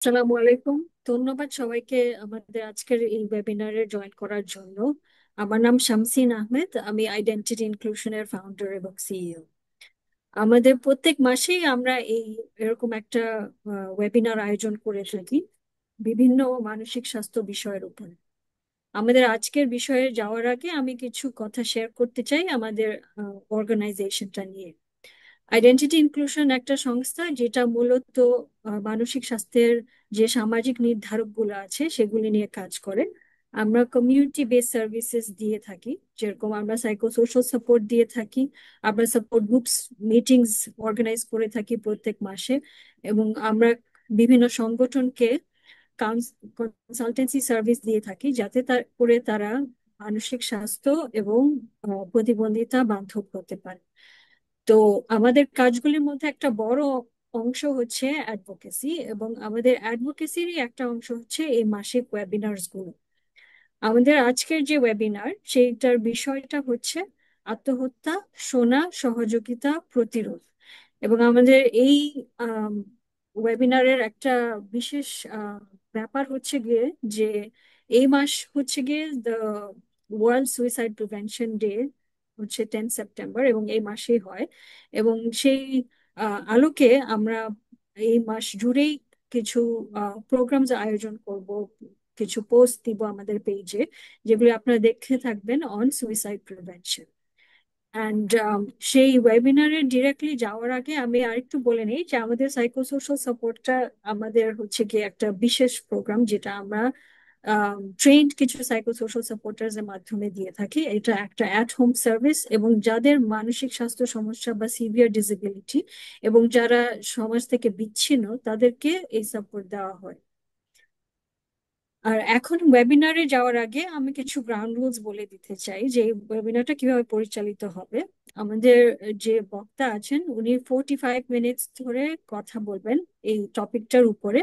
আসসালামু আলাইকুম। ধন্যবাদ সবাইকে আমাদের আজকের এই ওয়েবিনারে জয়েন করার জন্য। আমার নাম শামসিন আহমেদ, আমি আইডেন্টিটি ইনক্লুশনের ফাউন্ডার এবং সিইও। আমাদের প্রত্যেক মাসেই আমরা এরকম একটা ওয়েবিনার আয়োজন করে থাকি বিভিন্ন মানসিক স্বাস্থ্য বিষয়ের উপর। আমাদের আজকের বিষয়ে যাওয়ার আগে আমি কিছু কথা শেয়ার করতে চাই আমাদের অর্গানাইজেশনটা নিয়ে। আইডেন্টিটি ইনক্লুশন একটা সংস্থা যেটা মূলত মানসিক স্বাস্থ্যের যে সামাজিক নির্ধারকগুলো আছে সেগুলি নিয়ে কাজ করে। আমরা কমিউনিটি বেস সার্ভিসেস দিয়ে থাকি, যেরকম আমরা সাইকো সোশ্যাল সাপোর্ট দিয়ে থাকি। আমরা সাপোর্ট গ্রুপস মিটিংস অর্গানাইজ করে থাকি প্রত্যেক মাসে। এবং আমরা বিভিন্ন সংগঠনকে কনসালটেন্সি সার্ভিস দিয়ে থাকি যাতে করে তারা মানসিক স্বাস্থ্য এবং প্রতিবন্ধিতা বান্ধব হতে পারে। তো আমাদের কাজগুলির মধ্যে একটা বড় অংশ হচ্ছে অ্যাডভোকেসি, এবং আমাদের অ্যাডভোকেসিরই একটা অংশ হচ্ছে এই মাসিক ওয়েবিনার্স গুলো। আমাদের আজকের যে ওয়েবিনার সেইটার বিষয়টা হচ্ছে আত্মহত্যা, শোনা, সহযোগিতা, প্রতিরোধ। এবং আমাদের এই ওয়েবিনারের একটা বিশেষ ব্যাপার হচ্ছে গিয়ে যে এই মাস হচ্ছে গিয়ে the world suicide prevention day, হচ্ছে 10 সেপ্টেম্বর, এবং এই মাসেই হয়। এবং সেই আলোকে আমরা এই মাস জুড়েই কিছু প্রোগ্রামস আয়োজন করব, কিছু পোস্ট দিব আমাদের পেজে, যেগুলো আপনারা দেখে থাকবেন অন সুইসাইড প্রিভেনশন। অ্যান্ড সেই ওয়েবিনারে ডিরেক্টলি যাওয়ার আগে আমি আরেকটু বলে নিই যে আমাদের সাইকোসোশ্যাল সাপোর্টটা আমাদের হচ্ছে কি একটা বিশেষ প্রোগ্রাম, যেটা আমরা ট্রেন্ড কিছু সাইকোসোশ্যাল সাপোর্টার্স এর মাধ্যমে দিয়ে থাকি। এটা একটা অ্যাট হোম সার্ভিস, এবং যাদের মানসিক স্বাস্থ্য সমস্যা বা সিভিয়ার ডিসেবিলিটি এবং যারা সমাজ থেকে বিচ্ছিন্ন তাদেরকে এই সাপোর্ট দেওয়া হয়। আর এখন ওয়েবিনারে যাওয়ার আগে আমি কিছু গ্রাউন্ড রুলস বলে দিতে চাই যে এই ওয়েবিনারটা কিভাবে পরিচালিত হবে। আমাদের যে বক্তা আছেন উনি 45 মিনিটস ধরে কথা বলবেন এই টপিকটার উপরে,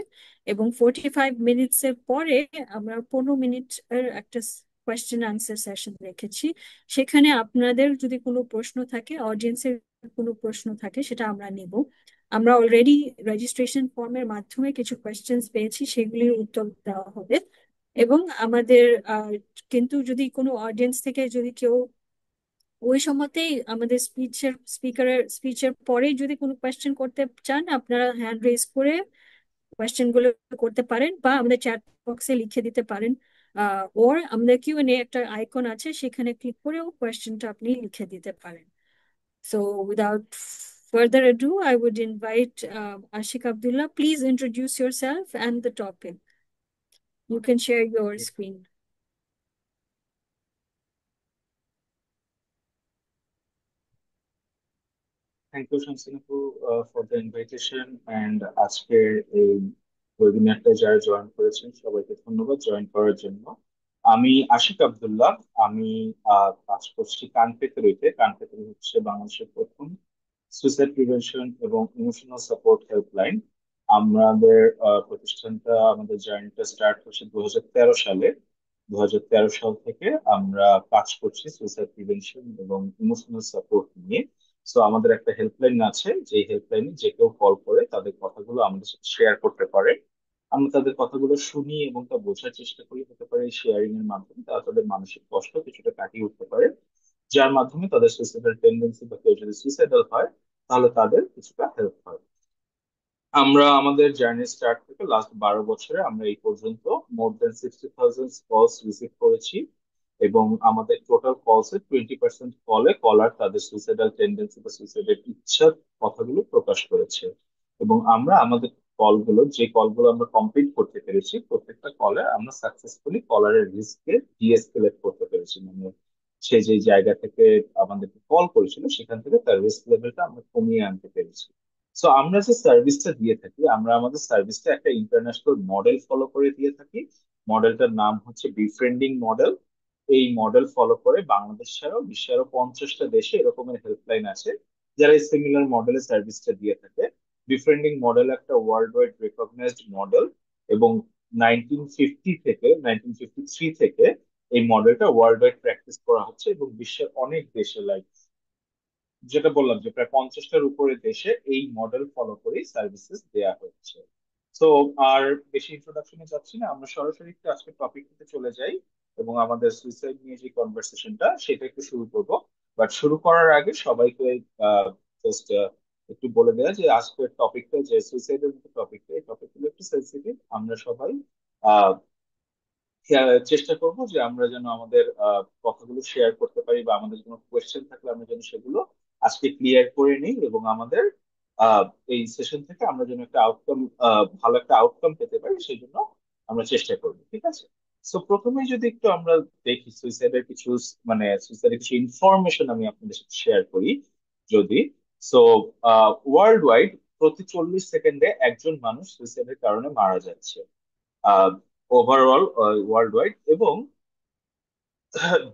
এবং 45 মিনিটস এর পরে আমরা 15 মিনিটের একটা কোয়েশ্চেন আনসার সেশন রেখেছি। সেখানে আপনাদের যদি কোনো প্রশ্ন থাকে, অডিয়েন্সের কোনো প্রশ্ন থাকে, সেটা আমরা নিব। আমরা অলরেডি রেজিস্ট্রেশন ফর্মের মাধ্যমে কিছু কোয়েশ্চেন্স পেয়েছি, সেগুলির উত্তর দেওয়া হবে। এবং আমাদের কিন্তু যদি কোনো অডিয়েন্স থেকে যদি কেউ ওই সময়তেই আমাদের স্পিচের পরেই যদি কোনো কোয়েশ্চেন করতে চান, আপনারা হ্যান্ড রেজ করে কোয়েশ্চেন গুলো করতে পারেন, বা আমাদের চ্যাট বক্সে লিখে দিতে পারেন। ওর আমাদের কিউএনএ একটা আইকন আছে, সেখানে ক্লিক করেও কোয়েশ্চেনটা আপনি লিখে দিতে পারেন। So, without further ado, I would invite Ashik Abdullah. Please introduce yourself and the topic. You can share your screen. Thank you শামসিনাপু ফর দ্য ইনভাইটেশন অ্যান্ড আজকের এই ওয়েবিনারটা যারা জয়েন করেছেন সবাইকে ধন্যবাদ জয়েন করার জন্য। আমি আশিক আব্দুল্লাহ। আমি কাজ করছি কানপেতরিতে। কানপেতরি হচ্ছে বাংলাদেশের প্রথম সুইসাইড প্রিভেনশন এবং ইমোশনাল সাপোর্ট হেল্পলাইন। আমাদের প্রতিষ্ঠানটা, আমাদের জার্নিটা স্টার্ট হচ্ছে 2013 সালে। 2013 সাল থেকে আমরা কাজ করছি সুইসাইড প্রিভেনশন এবং ইমোশনাল সাপোর্ট নিয়ে। সো আমাদের একটা হেল্পলাইন আছে, যে হেল্পলাইনে যে কেউ কল করে তাদের কথাগুলো আমাদের সাথে শেয়ার করতে পারে। আমরা তাদের কথাগুলো শুনি এবং তা বোঝার চেষ্টা করি, হতে পারে শেয়ারিং এর মাধ্যমে তারা তাদের মানসিক কষ্ট কিছুটা কাটিয়ে উঠতে পারে, যার মাধ্যমে তাদের সুইসাইডাল টেন্ডেন্সি বা কেউ যদি সুইসাইডাল হয় তাহলে তাদের কিছুটা হেল্প হয়। আমরা আমাদের জার্নি স্টার্ট থেকে লাস্ট 12 বছরে আমরা এই পর্যন্ত মোর দেন 60,000 কলস রিসিভ করেছি। এবং আমাদের টোটাল কলস এর 20% কলে কলার তাদের সুইসাইডাল টেন্ডেন্সি বা সুইসাইডের ইচ্ছার কথাগুলো প্রকাশ করেছে। এবং আমরা আমাদের কলগুলো, যে কলগুলো আমরা কমপ্লিট করতে পেরেছি, প্রত্যেকটা কলে আমরা সাকসেসফুলি কলারের রিস্ককে ডিএসকেলেট করতে পেরেছি। মানে সে যে জায়গা থেকে আমাদেরকে কল করেছিল সেখান থেকে তার রিস্ক লেভেলটা আমরা কমিয়ে আনতে পেরেছি। সো আমরা যে সার্ভিসটা দিয়ে থাকি, আমরা আমাদের সার্ভিসটা একটা ইন্টারন্যাশনাল মডেল ফলো করে দিয়ে থাকি। মডেলটার নাম হচ্ছে বিফ্রেন্ডিং মডেল। এই মডেল ফলো করে বাংলাদেশ ছাড়াও বিশ্বের আরো 50টা দেশে এরকমের হেল্পলাইন আছে যারা এই সিমিলার মডেলের সার্ভিসটা দিয়ে থাকে। বিফ্রেন্ডিং মডেল একটা ওয়ার্ল্ড ওয়াইড রেকগনাইজড মডেল, এবং 1953 থেকে এই মডেলটা ওয়ার্ল্ড ওয়াইড প্র্যাকটিস করা হচ্ছে, এবং বিশ্বের অনেক দেশে, লাইক যেটা বললাম যে প্রায় 50টার উপরে দেশে এই মডেল ফলো করেই সার্ভিসেস দেয়া হচ্ছে। তো আর বেশি ইন্ট্রোডাকশনে যাচ্ছি না, আমরা সরাসরি একটু আজকের টপিকটাতে চলে যাই এবং আমাদের সুইসাইড নিয়ে যে কনভারসেশনটা সেটা একটু শুরু করব। বাট শুরু করার আগে সবাইকে জাস্ট একটু বলে দেয়া যে আজকের টপিকটা যে সুইসাইডের মতো টপিকটা, এই টপিকগুলো একটু সেন্সিটিভ। আমরা সবাই চেষ্টা করব যে আমরা যেন আমাদের কথাগুলো শেয়ার করতে পারি, বা আমাদের কোনো কোয়েশ্চেন থাকলে আমরা যেন সেগুলো আজকে ক্লিয়ার করে নিই, এবং আমাদের আহ, এই সেশন থেকে আমরা যেন একটা আউটকাম, ভালো একটা আউটকাম পেতে পারি, সেই জন্য আমরা চেষ্টা করব, ঠিক আছে? সো প্রথমেই যদি একটু আমরা দেখি সুইসাইডের কিছু, মানে সুইসাইডের কিছু ইনফরমেশন আমি আপনাদের সাথে শেয়ার করি যদি। সো ওয়ার্ল্ড ওয়াইড প্রতি 40 সেকেন্ডে একজন মানুষ সুইসাইডের কারণে মারা যাচ্ছে, ওভারঅল ওয়ার্ল্ড ওয়াইড। এবং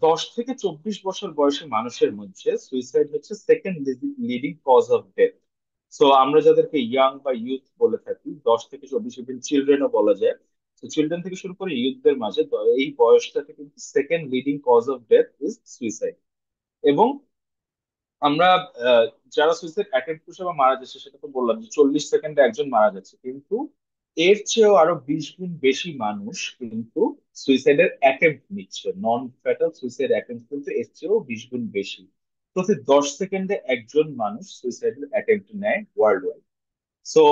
10 থেকে 24 বছর বয়সী মানুষের মধ্যে সুইসাইড হচ্ছে second leading cause of death. So আমরা যাদেরকে ইয়াং বা ইউথ বলে থাকি, 10 থেকে 24, ইভেন চিলড্রেনও বলা যায়। তো চিলড্রেন থেকে শুরু করে ইউথদের মাঝে এই বয়সটাতে কিন্তু second leading cause of death is suicide. এবং আমরা আহ, যারা সুইসাইড অ্যাটেম্প করছে বা মারা যাচ্ছে, সেটা তো বললাম যে 40 সেকেন্ডে একজন মারা যাচ্ছে, কিন্তু এর চেয়েও আরো 20 গুণ বেশি মানুষ কিন্তু সুইসাইডের অ্যাটেম্প নিচ্ছে। নন ফ্যাটাল সুইসাইড অ্যাটেম্প কিন্তু এর চেয়েও 20 গুণ বেশি। প্রতি 10 সেকেন্ডে একজন মানুষ সুইসাইডের অ্যাটেম্প নেয় ওয়ার্ল্ড ওয়াইড। সো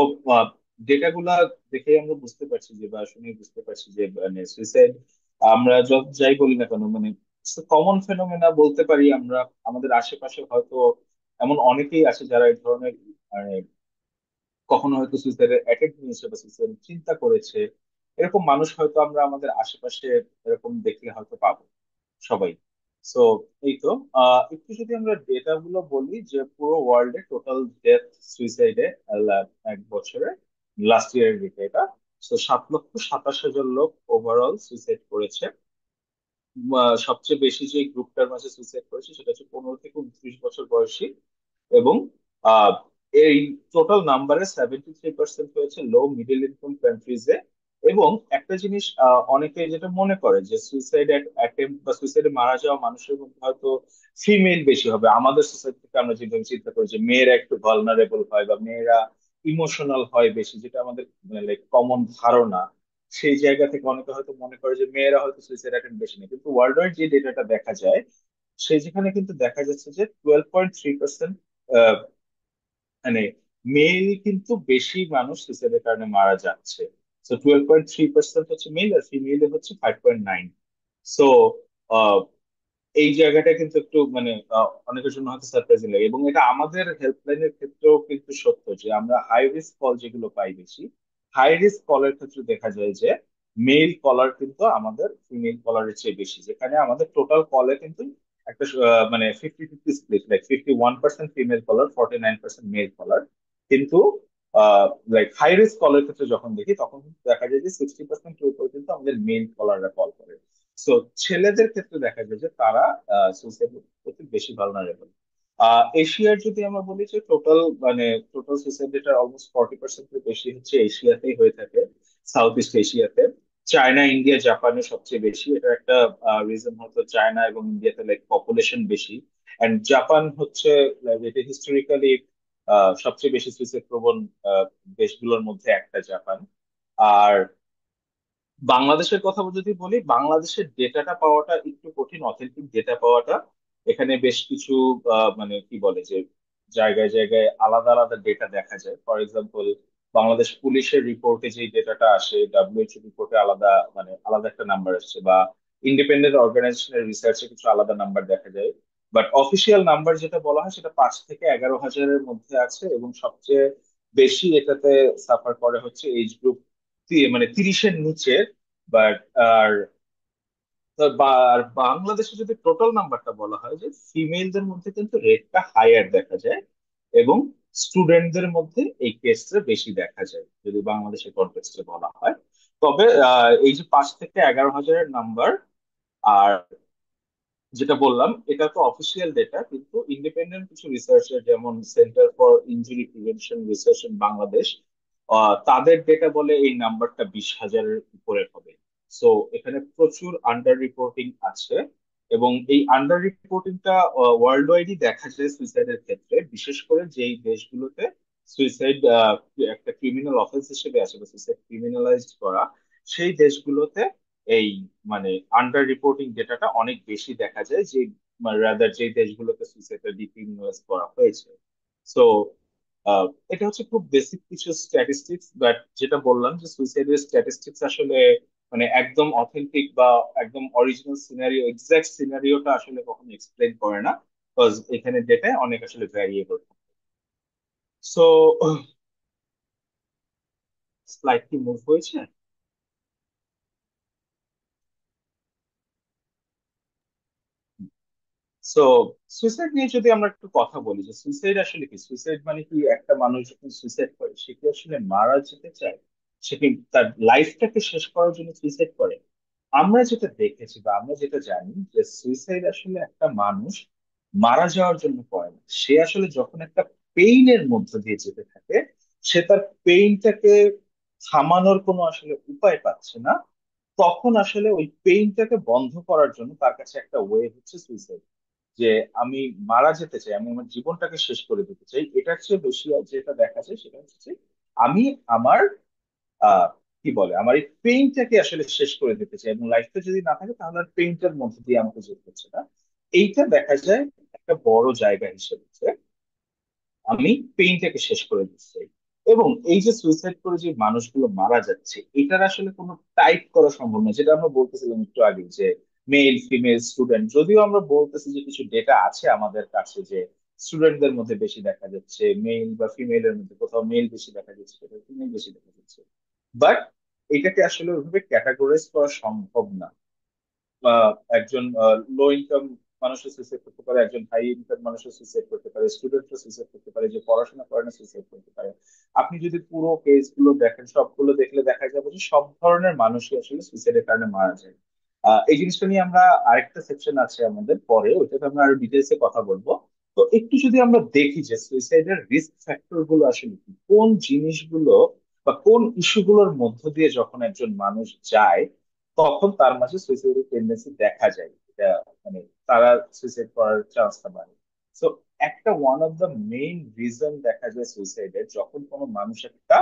ডেটা গুলা দেখে আমরা বুঝতে পারছি যে, বা শুনে বুঝতে পারছি যে, মানে সুইসাইড আমরা যত যাই বলি না কেন, মানে কমন ফেনোমেনা বলতে পারি আমরা। আমাদের আশেপাশে হয়তো এমন অনেকেই আছে যারা এই ধরনের, মানে কখনো হয়তো সুইসাইডের অ্যাটেম্প নিয়েছে বা সুইসাইড চিন্তা করেছে। এরকম মানুষ হয়তো আমরা আমাদের আশেপাশে এরকম দেখলে হয়তো পাবো সবাই। সো এই তো, একটু যদি আমরা ডেটা গুলো বলি যে পুরো ওয়ার্ল্ডে টোটাল ডেথ সুইসাইডে এক বছরে, লাস্ট ইয়ারের দিকে এটা, তো 7,27,000 লোক ওভারঅল সুইসাইড করেছে। সবচেয়ে বেশি যে গ্রুপটার মাঝে সুইসাইড করেছে সেটা হচ্ছে 15 থেকে 29 বছর বয়সী। এবং আহ, এই টোটাল নাম্বারে 73% হয়েছে লো মিডল ইনকাম কান্ট্রিজে। এবং একটা জিনিস অনেকে যেটা মনে করে যে সুইসাইড অ্যাটেম্প বা সুইসাইডে মারা যাওয়া মানুষের মধ্যে হয়তো ফিমেল বেশি হবে। আমাদের সোসাইটি থেকে আমরা যেভাবে চিন্তা করি যে মেয়েরা একটু ভালনারেবল হয় বা মেয়েরা ইমোশনাল হয় বেশি, যেটা আমাদের লাইক কমন ধারণা, সেই জায়গা থেকে অনেকে হয়তো মনে করে যে মেয়েরা হয়তো সুইসাইড অ্যাটেম্প বেশি নেই। কিন্তু ওয়ার্ল্ড ওয়াইড যে ডেটাটা দেখা যায়, সেই যেখানে কিন্তু দেখা যাচ্ছে যে 12.3% মানে মেল কিন্তু বেশি মানুষ সুইসাইডের কারণে মারা যাচ্ছে। সো 12.3% হচ্ছে মেল, আর ফিমেল হচ্ছে 5.9। সো এই জায়গাটা কিন্তু একটু মানে অনেকের জন্য হয়তো সারপ্রাইজিং লাগে। এবং এটা আমাদের হেল্পলাইনের ক্ষেত্রেও কিন্তু সত্য যে আমরা হাই রিস্ক কল যেগুলো পাই বেশি, হাই রিস্ক কলের ক্ষেত্রে দেখা যায় যে মেল কলার কিন্তু আমাদের ফিমেল কলারের চেয়ে বেশি, যেখানে আমাদের টোটাল কলে কিন্তু একটা মানে 50-50 স্প্লিট, লাইক 51% ফিমেল কলার, 49% মেল কলার। কিন্তু লাইক হাই রিস্ক কলের ক্ষেত্রে যখন দেখি তখন কিন্তু দেখা যায় যে 60% উপরে কিন্তু আমাদের মেল কলাররা কল করে। সো ছেলেদের ক্ষেত্রে দেখা যায় যে তারা সুইসাইডের প্রতি বেশি ভালনারেবল। এশিয়ার যদি আমরা বলি যে টোটাল, মানে টোটাল সুইসাইড রেটের অলমোস্ট 40% বেশি হচ্ছে এশিয়াতেই হয়ে থাকে, সাউথ ইস্ট এশিয়াতে। চায়না, ইন্ডিয়া, জাপানে সবচেয়ে বেশি। এটা একটা রিজন হয়তো চায়না এবং ইন্ডিয়াতে লাইক পপুলেশন বেশি, এন্ড জাপান হচ্ছে like, এটা হিস্টোরিক্যালি সবচেয়ে বেশি সুইসাইড প্রবণ আহ, দেশগুলোর মধ্যে একটা জাপান। আর বাংলাদেশের কথা যদি বলি, বাংলাদেশের ডেটাটা পাওয়াটা একটু কঠিন, অথেন্টিক ডেটা পাওয়াটা। এখানে বেশ কিছু মানে কি বলে যে জায়গায় জায়গায় আলাদা আলাদা ডেটা দেখা যায়। ফর এক্সাম্পল, বাংলাদেশ পুলিশের রিপোর্টে যে ডেটাটা আসে, ডাব্লিউএইচও রিপোর্টে আলাদা, মানে আলাদা একটা নাম্বার আসছে, বা ইন্ডিপেন্ডেন্ট অর্গানাইজেশনের রিসার্চে কিছু আলাদা নাম্বার দেখা যায়। বাট অফিসিয়াল নাম্বার যেটা বলা হয় সেটা 5 থেকে 11 হাজারের মধ্যে আছে। এবং সবচেয়ে বেশি এটাতে সাফার করে হচ্ছে এইজ গ্রুপ, মানে 30-এর নিচে। বাট আর আর বাংলাদেশে যদি টোটাল নাম্বারটা বলা হয়, যে ফিমেলদের মধ্যে কিন্তু রেটটা হায়ার দেখা যায়, এবং স্টুডেন্টদের মধ্যে এই কেসটা বেশি দেখা যায় যদি বাংলাদেশের কনটেক্সটে বলা হয়। তবে এই যে 5 থেকে 11 হাজারের নাম্বার, আর যেটা বললাম এটা তো অফিসিয়াল ডেটা, কিন্তু ইন্ডিপেন্ডেন্ট কিছু রিসার্চার যেমন centre for injury prevention research in Bangladesh, তাদের ডেটা বলে এই নাম্বারটা 20 হাজারের উপরে হবে। সো এখানে প্রচুর আন্ডার রিপোর্টিং আছে। এবং এই আন্ডার রিপোর্টিংটা ওয়ার্ল্ড ওয়াইডই দেখা যায় সুইসাইডের ক্ষেত্রে, বিশেষ করে যেই দেশগুলোতে সুইসাইড একটা ক্রিমিনাল অফেন্স হিসেবে আছে বা সুইসাইড ক্রিমিনালাইজড করা, সেই দেশগুলোতে এই মানে আন্ডার রিপোর্টিং ডেটাটা অনেক বেশি দেখা যায়, যে রাদার যে দেশগুলোতে সুইসাইডটা ডিক্রিমিনালাইজ করা হয়েছে। সো এটা হচ্ছে খুব বেসিক কিছু স্ট্যাটিস্টিক্স, বাট যেটা বললাম যে সুইসাইডের স্ট্যাটিস্টিক্স আসলে মানে একদম অথেন্টিক বা একদম অরিজিনাল সিনারিও, এক্সাক্ট সিনারিওটা আসলে কখনো এক্সপ্লেন করে না, বিকজ এখানে ডেটা অনেক আসলে ভ্যারিয়েবল। সো স্লাইড কি মুভ হয়েছে? সো সুইসাইড নিয়ে যদি আমরা একটু কথা বলি, যে সুইসাইড আসলে কি, সুইসাইড মানে কি, একটা মানুষ যখন সুইসাইড করে সে কি আসলে মারা যেতে চায়, সে কি তার লাইফটাকে শেষ করার জন্য সুইসাইড করে? আমরা যেটা দেখেছি বা আমরা যেটা জানি যে সুইসাইড আসলে একটা মানুষ মারা যাওয়ার জন্য করে না, সে আসলে যখন একটা পেইনের মধ্যে দিয়ে যেতে থাকে, সে তার পেইনটাকে থামানোর কোনো আসলে উপায় পাচ্ছে না, তখন আসলে ওই পেইনটাকে বন্ধ করার জন্য তার কাছে একটা ওয়ে হচ্ছে সুইসাইড। যে আমি মারা যেতে চাই, আমি আমার জীবনটাকে শেষ করে দিতে চাই, এটার চেয়ে বেশি আর যেটা দেখা যায় সেটা হচ্ছে যে আমি আমার আহ কি বলে আমার এই পেইনটাকে আসলে শেষ করে দিতে চাই, এবং লাইফটা যদি না থাকে তাহলে আর পেইনটার মধ্যে দিয়ে আমাকে যেতে হচ্ছে না। এইটা দেখা যায় একটা বড় জায়গা হিসেবে, যে আমি পেইনটাকে শেষ করে দিচ্ছি। এবং এই যে সুইসাইড করে যে মানুষগুলো মারা যাচ্ছে, এটার আসলে কোনো টাইপ করা সম্ভব না, যেটা আমরা বলতেছিলাম একটু আগে, যে মেল ফিমেল স্টুডেন্ট, যদিও আমরা বলতেছি যে কিছু ডেটা আছে আমাদের কাছে যে স্টুডেন্টদের মধ্যে বেশি দেখা যাচ্ছে, মেল বা ফিমেলের মধ্যে কোথাও মেল বেশি দেখা যাচ্ছে, কোথাও ফিমেল বেশি দেখা যাচ্ছে, বাট এটাকে আসলে ওইভাবে ক্যাটাগরাইজ করা সম্ভব না। একজন লো ইনকাম মানুষও সুইসাইড করতে পারে, একজন হাই ইনকাম মানুষও সুইসাইড করতে পারে, স্টুডেন্টও সুইসাইড করতে পারে, যে পড়াশোনা করে না সুইসাইড করতে পারে। আপনি যদি পুরো কেস গুলো দেখেন, সবগুলো দেখলে দেখা যাবে যে সব ধরনের মানুষই আসলে সুইসাইডের কারণে মারা যায়। এই জিনিসটা নিয়ে আমরা আরেকটা সেকশন আছে আমাদের পরে, ওইটাতে আমরা আরো ডিটেলসে কথা বলবো। তো একটু যদি আমরা দেখি যে সুইসাইডের রিস্ক ফ্যাক্টর গুলো আসলে কি, কোন জিনিসগুলো বা কোন ইস্যুগুলোর মধ্য দিয়ে যখন একজন মানুষ যায়, তখন তার মাঝে সুইসাইডের টেন্ডেন্সি দেখা যায়, এটা মানে তারা সুইসাইড করার চান্সটা বাড়ে। সো একটা one of the main reason দেখা যায় সুইসাইডের, যখন কোনো মানুষ একটা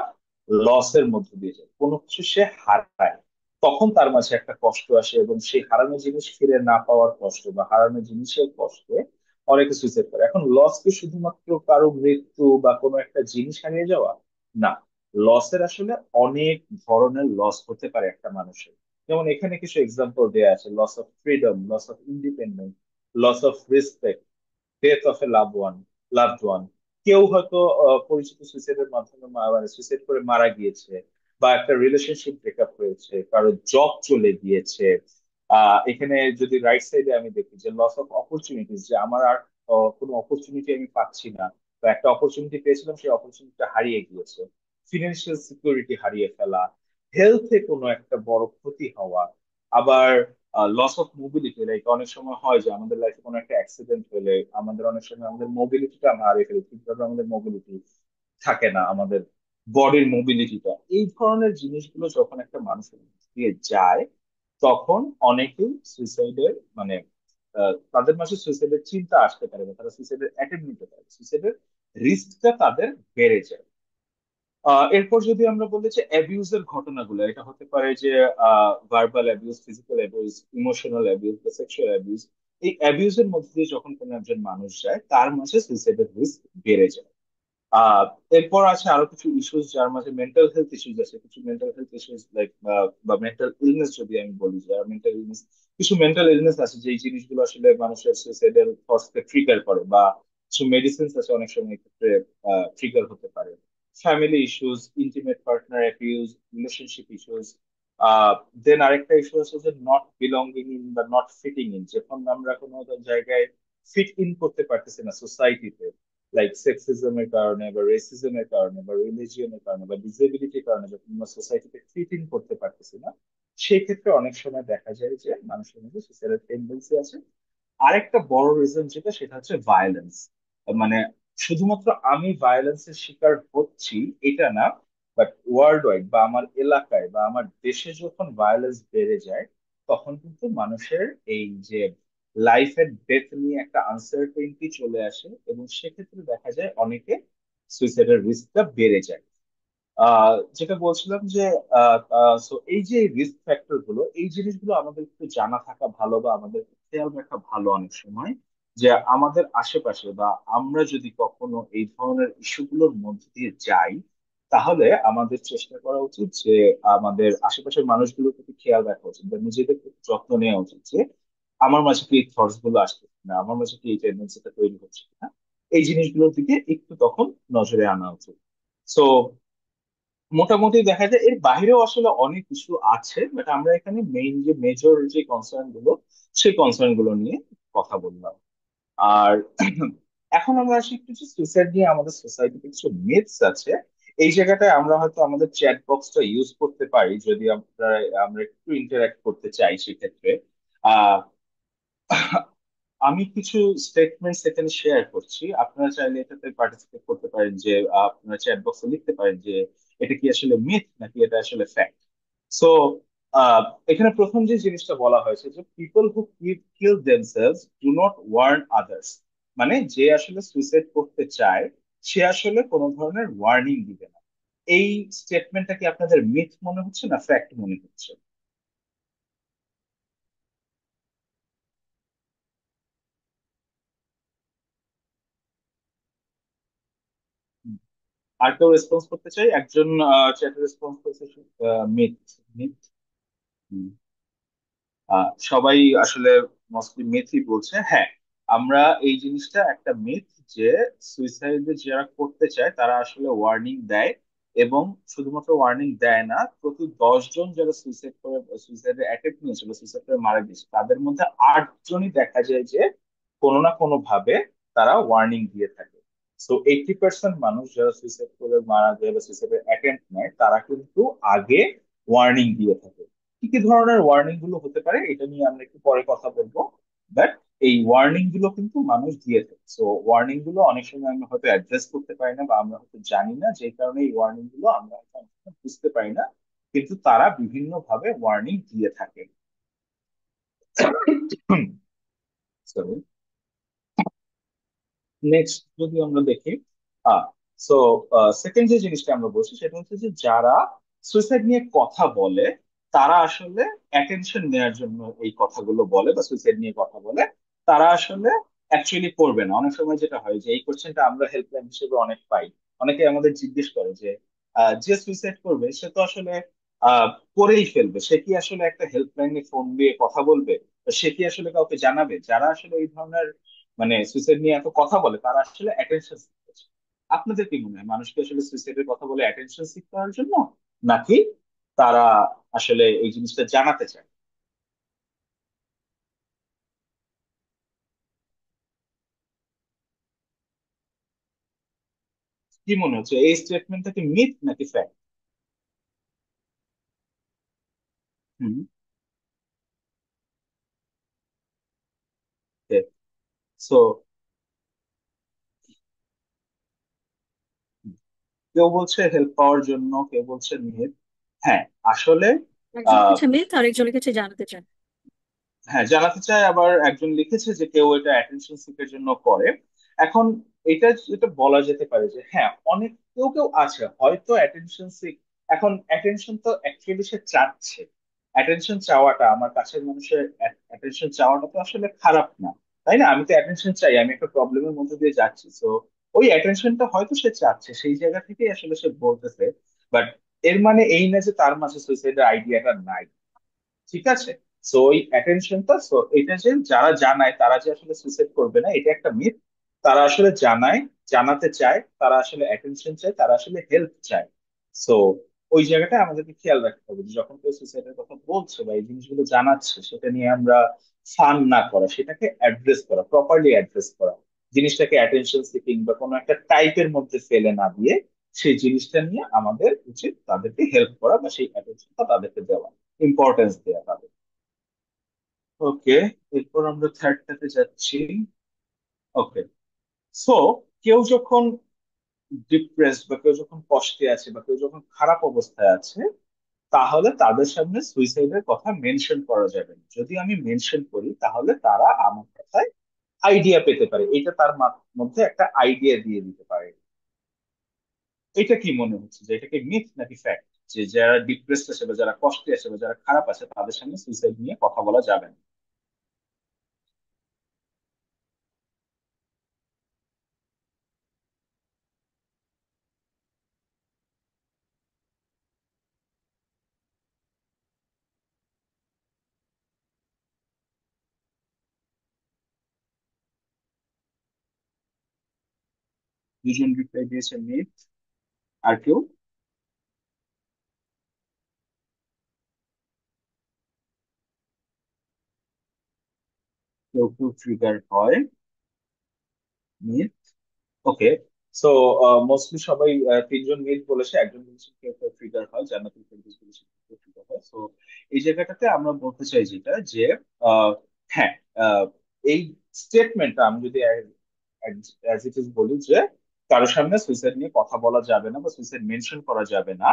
লসের মধ্য দিয়ে যায়, কোনো কিছু সে হারায়, তখন তার মাঝে একটা কষ্ট আসে, এবং সেই হারানো জিনিস ফিরে না পাওয়ার কষ্ট বা হারানো জিনিসের কষ্টে অনেকে সুইসাইড করে। এখন লস কি শুধুমাত্র কারো মৃত্যু বা কোনো একটা জিনিস হারিয়ে যাওয়া? না, লসের আসলে অনেক ধরনের লস হতে পারে একটা মানুষের। যেমন এখানে কিছু এক্সাম্পল দেওয়া আছে: loss of freedom, loss of independence, loss of respect, death of a loved one. কেউ হয়তো পরিচিত সুইসাইডের মাধ্যমে মানে সুইসাইড করে মারা গিয়েছে, বা একটা রিলেশনশিপ ব্রেকআপ হয়েছে, কারো জব চলে গিয়েছে। এখানে যদি রাইট সাইডে আমি দেখি যে লস অফ অপরচুনিটিস, যে আমার আর কোনো অপরচুনিটি আমি পাচ্ছি না, বা একটা অপরচুনিটি পেয়েছিলাম সেই অপরচুনিটিটা হারিয়ে গিয়েছে। ফিনান্সিয়াল সিকিউরিটি হারিয়ে ফেলা, হেলথে কোনো একটা বড় ক্ষতি হওয়া, আবার লস অফ মোবিলিটি, লাইক অনেক সময় হয় যে আমাদের লাইফে কোনো একটা অ্যাক্সিডেন্ট হলে আমাদের অনেক সময় আমাদের মোবিলিটিটা আমরা হারিয়ে ফেলি, ঠিকভাবে আমাদের মোবিলিটি থাকে না, আমাদের বডির মোবিলিটিটা। এই ধরনের জিনিসগুলো যখন একটা মানুষের দিয়ে যায়, তখন অনেকেই সুইসাইডের মানে তাদের মাঝে সুইসাইডের চিন্তা আসতে পারে, বা তারা সুইসাইডের অ্যাটেম্প নিতে পারে, সুইসাইডের রিস্কটা তাদের বেড়ে যায়। এরপর যদি আমরা বলি যে অ্যাবিউজের ঘটনাগুলো, এটা হতে পারে যে verbal abuse, physical abuse, emotional abuse বা সেক্সুয়াল অ্যাবিউজ। এই অ্যাবিউজের মধ্যে দিয়ে যখন কোনো একজন মানুষ যায়, তার মাঝে সুইসাইডের রিস্ক বেড়ে যায়। আহ এরপর আছে আরো কিছু ইস্যুস, যার মাঝে মেন্টাল হেলথ ইস্যুস আছে, কিছু মেন্টাল হেলথ ইস্যুস লাইক বা মেন্টাল ইলনেস, যদি আমি বলি যে মেন্টাল ইলনেস, কিছু মেন্টাল ইলনেস আছে যে এই জিনিসগুলো আসলে মানুষের সুইসাইডাল থটসকে ট্রিগার করে, বা কিছু মেডিসিনস আছে অনেক সময় এক্ষেত্রে ট্রিগার হতে পারে। Family issues, intimate partner abuse, relationship issues. Then আরেকটা ইস্যু আছে যে নট বিলঙ্গিং ইন বা নট ফিটিং ইন, যখন আমরা কোনো জায়গায় ফিট ইন করতে পারতেছি না সোসাইটিতে, লাইক সেক্সিজমের কারণে বা রেসিজমের কারণে বা রিলিজিয়নের কারণে বা ডিসেবিলিটির কারণে, যখন আমরা সোসাইটিতে ফিট ইন করতে পারতেছি না, সেই ক্ষেত্রে অনেক সময় দেখা যায় যে মানুষের মধ্যে সুইসাইডাল টেন্ডেন্সি আছে। আরেকটা বড় রিজন যেটা, সেটা হচ্ছে ভায়োলেন্স। মানে শুধুমাত্র আমি ভায়োলেন্সের শিকার হচ্ছি এটা না, বাট ওয়ার্ল্ড ওয়াইড বা আমার এলাকায় বা আমার দেশে যখন ভায়োলেন্স বেড়ে যায়, তখন কিন্তু মানুষের এই যে লাইফ এন্ড ডেথ নিয়ে একটা আনসার্টেনটি চলে আসে, এবং সেক্ষেত্রে দেখা যায় অনেকে সুইসাইডের রিস্কটা বেড়ে যায়। যেটা বলছিলাম যে সো এই যে রিস্ক ফ্যাক্টর গুলো, এই জিনিসগুলো আমাদের একটু জানা থাকা ভালো, বা আমাদের খেয়াল রাখা ভালো অনেক সময়, যে আমাদের আশেপাশে বা আমরা যদি কখনো এই ধরনের ইস্যুগুলোর মধ্যে দিয়ে যাই, তাহলে আমাদের চেষ্টা করা উচিত যে আমাদের আশেপাশের মানুষগুলোর প্রতি খেয়াল রাখা উচিত, বা নিজেদের প্রতি যত্ন নেওয়া উচিত, যে আমার মাঝে কি এই থটস গুলো আসতেছে না, আমার মাঝে কি এই টেন্ডেন্সিটা তৈরি হচ্ছে না, এই জিনিসগুলোর দিকে একটু তখন নজরে আনা উচিত। সো মোটামুটি দেখা যায় এর বাইরেও আসলে অনেক কিছু আছে, বাট আমরা এখানে মেইন যে মেজর যে কনসার্ন গুলো, সেই কনসার্ন গুলো নিয়ে কথা বললাম। আর এখন আমরা আসি একটু সুইসাইড নিয়ে আমাদের সোসাইটিতে কিছু মিথস আছে। এই জায়গাটায় আমরা হয়তো আমাদের চ্যাট বক্সটা ইউজ করতে পারি, যদি আমরা আমরা একটু ইন্টারাক্ট করতে চাই সেক্ষেত্রে। আহ আমি কিছু স্টেটমেন্টস এখানে শেয়ার করছি, আপনারা চাইলে এটাতে পার্টিসিপেট করতে পারেন, যে আপনারা চ্যাট বক্সে লিখতে পারেন যে এটা কি আসলে মিথ নাকি এটা আসলে ফ্যাক্ট। সো এখানে প্রথম যে জিনিসটা বলা হয়েছে, যে people who kill themselves do not warn others, মানে যে আসলে সুইসাইড করতে চায় সে আসলে কোনো ধরনের ওয়ার্নিং দিবে না। এই স্টেটমেন্টটা কি আপনাদের মিথ মনে হচ্ছে না ফ্যাক্ট মনে হচ্ছে? আর কেউ রেসপন্স করতে চাই? একজন চ্যাটে রেসপন্স করেছে, মিথ। মিথ। সবাই আসলে মোস্টলি মিথই বলছে। হ্যাঁ, আমরা এই জিনিসটা একটা মিথ, যে সুইসাইড যারা করতে চায় তারা আসলে ওয়ার্নিং দেয়, এবং শুধুমাত্র ওয়ার্নিং দেয় না, প্রতি 10 জন যারা সুইসাইড করে, সুইসাইডের অ্যাটেম্প্ট নিয়েছিল, সুইসাইড করে মারা গেছে, তাদের মধ্যে 8 জনই দেখা যায় যে কোনো না কোনো ভাবে তারা ওয়ার্নিং দিয়ে থাকে। সো 80% মানুষ যারা সুইসাইড করে মারা যায় বা সুইসাইডের অ্যাটেম্প্ট নেয়, তারা কিন্তু আগে ওয়ার্নিং দিয়ে থাকে। কি কি ধরনের ওয়ার্নিং গুলো হতে পারে এটা নিয়ে আমরা একটু পরে কথা বলবো, বাট এই ওয়ার্নিং গুলো কিন্তু মানুষ দিয়ে থাকে। সো ওয়ার্নিং গুলো অনেক সময় আমরা হয়তো অ্যাড্রেস করতে পারি না, বা আমরা হয়তো জানি না, যে কারণে এই ওয়ার্নিং গুলো আমরা হয়তো অনেক সময় বুঝতে পারি না, কিন্তু তারা বিভিন্ন ভাবে ওয়ার্নিং দিয়ে থাকে। সরি। নেক্সট যদি আমরা দেখি, সো সেকেন্ড যে জিনিসটা আমরা বলছি সেটা হচ্ছে যে যারা সুইসাইড নিয়ে কথা বলে, তারা আসলে অ্যাটেনশন নেওয়ার জন্য এই কথাগুলো বলে, বা সুইসাইড নিয়ে কথা বলে, তারা আসলে অ্যাকচুয়ালি করবে না। অনেক সময় যেটা হয় যে এই কোশ্চেনটা আমরা হেল্পলাইন হিসেবে অনেক পাই, অনেকে আমাদের জিজ্ঞেস করে যে যে সুইসাইড করবে সে তো আসলে আহ করেই ফেলবে, সে কি আসলে একটা হেল্পলাইনে ফোন দিয়ে কথা বলবে, তো সে কি আসলে কাউকে জানাবে? যারা আসলে এই ধরনের মানে সুইসাইড নিয়ে এত কথা বলে, তারা আসলে অ্যাটেনশন সিক করছে। আপনাদের কি মনে হয়, মানুষ কি আসলে সুইসাইডের কথা বলে অ্যাটেনশন সিক করার জন্য, নাকি তারা আসলে এই জিনিসটা জানাতে চায়? কি মনে হচ্ছে, এই স্টেটমেন্টটা কি মিথ নাকি ফ্যাক্ট? হুম। সো কেউ বলছে হেল্প পাওয়ার জন্য, কেউ বলছে মিথ। হ্যাঁ, আসলে একজন আহ হচ্ছে মিথ, আরেকজনের কাছে জানাতে চান। হ্যাঁ, জানাতে চাই। আবার একজন লিখেছে যে কেউ এটা অ্যাটেনশন সিকের জন্য করে। এখন এটা যেটা বলা যেতে পারে যে হ্যাঁ, অনেক কেউ কেউ আছে হয়তো অ্যাটেনশন সিক। এখন অ্যাটেনশন তো অ্যাকচুয়ালি সে চাচ্ছে, অ্যাটেনশন চাওয়াটা, আমার কাছের মানুষের অ্যাটেনশন চাওয়াটা তো আসলে খারাপ না, তাই না? আমি তো অ্যাটেনশন চাই, আমি একটা প্রবলেমের মধ্যে দিয়ে যাচ্ছি, তো ওই অ্যাটেনশনটা হয়তো সে চাচ্ছে, সেই জায়গা থেকেই আসলে সে বলতেছে। বাট এর মানে এই না যে তার মাঝে সুইসাইডের আইডিয়াটা নাই। ঠিক আছে? সো ওই অ্যাটেনশনটা, সো এটা যে যারা জানায় তারা যে আসলে সুইসাইড করবে না, এটা একটা মিথ। তারা আসলে জানায়, জানাতে চায়, তারা আসলে অ্যাটেনশন চায়, তারা আসলে হেল্প চায়। সো ওই জায়গাটা আমাদেরকে খেয়াল রাখতে হবে, যে যখন কেউ সুইসাইডের কথা বলছে বা এই জিনিসগুলো জানাচ্ছে, সেটা নিয়ে আমরা ফান না করা, সেটাকে অ্যাড্রেস করা, প্রপারলি অ্যাড্রেস করা, জিনিসটাকে অ্যাটেনশন সিকিং বা কোনো একটা টাইপের মধ্যে ফেলে না দিয়ে, সেই জিনিসটা নিয়ে আমাদের উচিত তাদেরকে হেল্প করা, বা সেই অ্যাটেনশনটা তাদেরকে দেওয়া, ইম্পর্টেন্স দেওয়া তাদের। ওকে, এরপর আমরা থার্ডটাতে যাচ্ছি। ওকে, সো কেউ যখন ডিপ্রেসড, বা কেউ যখন কষ্টে আছে, বা কেউ যখন খারাপ অবস্থায় আছে, তাহলে তাদের সামনে সুইসাইডের কথা মেনশন করা যাবে না। যদি আমি মেনশন করি তাহলে তারা আমার কথায় আইডিয়া পেতে পারে, এটা তার মধ্যে একটা আইডিয়া দিয়ে দিতে পারে। এটা কি মনে হচ্ছে যে এটা কি মিথ নাকি ফ্যাক্ট, যে যারা ডিপ্রেসড আছে বা যারা কষ্টে আছে বা যারা খারাপ আছে তাদের সামনে সুইসাইড নিয়ে কথা বলা যাবে না? দুজন রিপ্লাই দিয়েছে মিথ। আর কেউ? কেউ কেউ ট্রিগার হয় মিথ। ওকে। সো মোস্টলি সবাই তিনজন মিথ বলেছে, একজন বলেছে কেউ কেউ ট্রিগার হয়, জান্নাতুল ফেরদৌস বলেছে কেউ কেউ ট্রিগার হয়। সো এই জায়গাটাতে আমরা বলতে চাই যেটা যে আহ, হ্যাঁ, আহ, এই স্টেটমেন্টটা আমি যদি অ্যাজ ইট ইজ বলি যে কারোর সামনে সুইসাইড নিয়ে কথা বলা যাবে না বা সুইসাইড মেনশন করা যাবে না,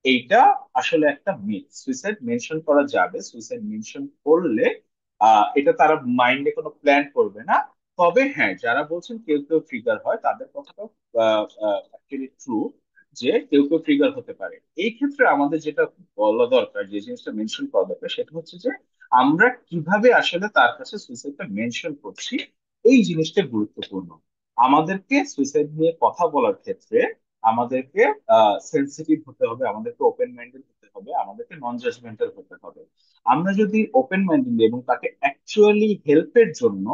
এইটা আসলে একটা মিথ। সুইসাইড মেনশন করা যাবে, সুইসাইড মেনশন করলে এটা তারা মাইন্ডে কোনো প্ল্যান করবে না। তবে হ্যাঁ, যারা বলছেন কেউ কেউ ট্রিগার হয় তাদের কথাটাও অ্যাকচুয়ালি ট্রু, যে কেউ কেউ ট্রিগার হতে পারে। এই ক্ষেত্রে আমাদের যেটা বলা দরকার, যে জিনিসটা মেনশন করা দরকার, সেটা হচ্ছে যে আমরা কিভাবে আসলে তার কাছে সুইসাইডটা মেনশন করছি, এই জিনিসটা গুরুত্বপূর্ণ। আমাদেরকে সুইসাইড নিয়ে কথা বলার ক্ষেত্রে আমাদেরকে সেন্সিটিভ হতে হবে, আমাদেরকে ওপেন মাইন্ডেড হতে হবে, আমাদেরকে নন জাজমেন্টাল হতে হবে। আমরা যদি ওপেন মাইন্ডেড এবং তাকে অ্যাকচুয়ালি হেল্পের জন্য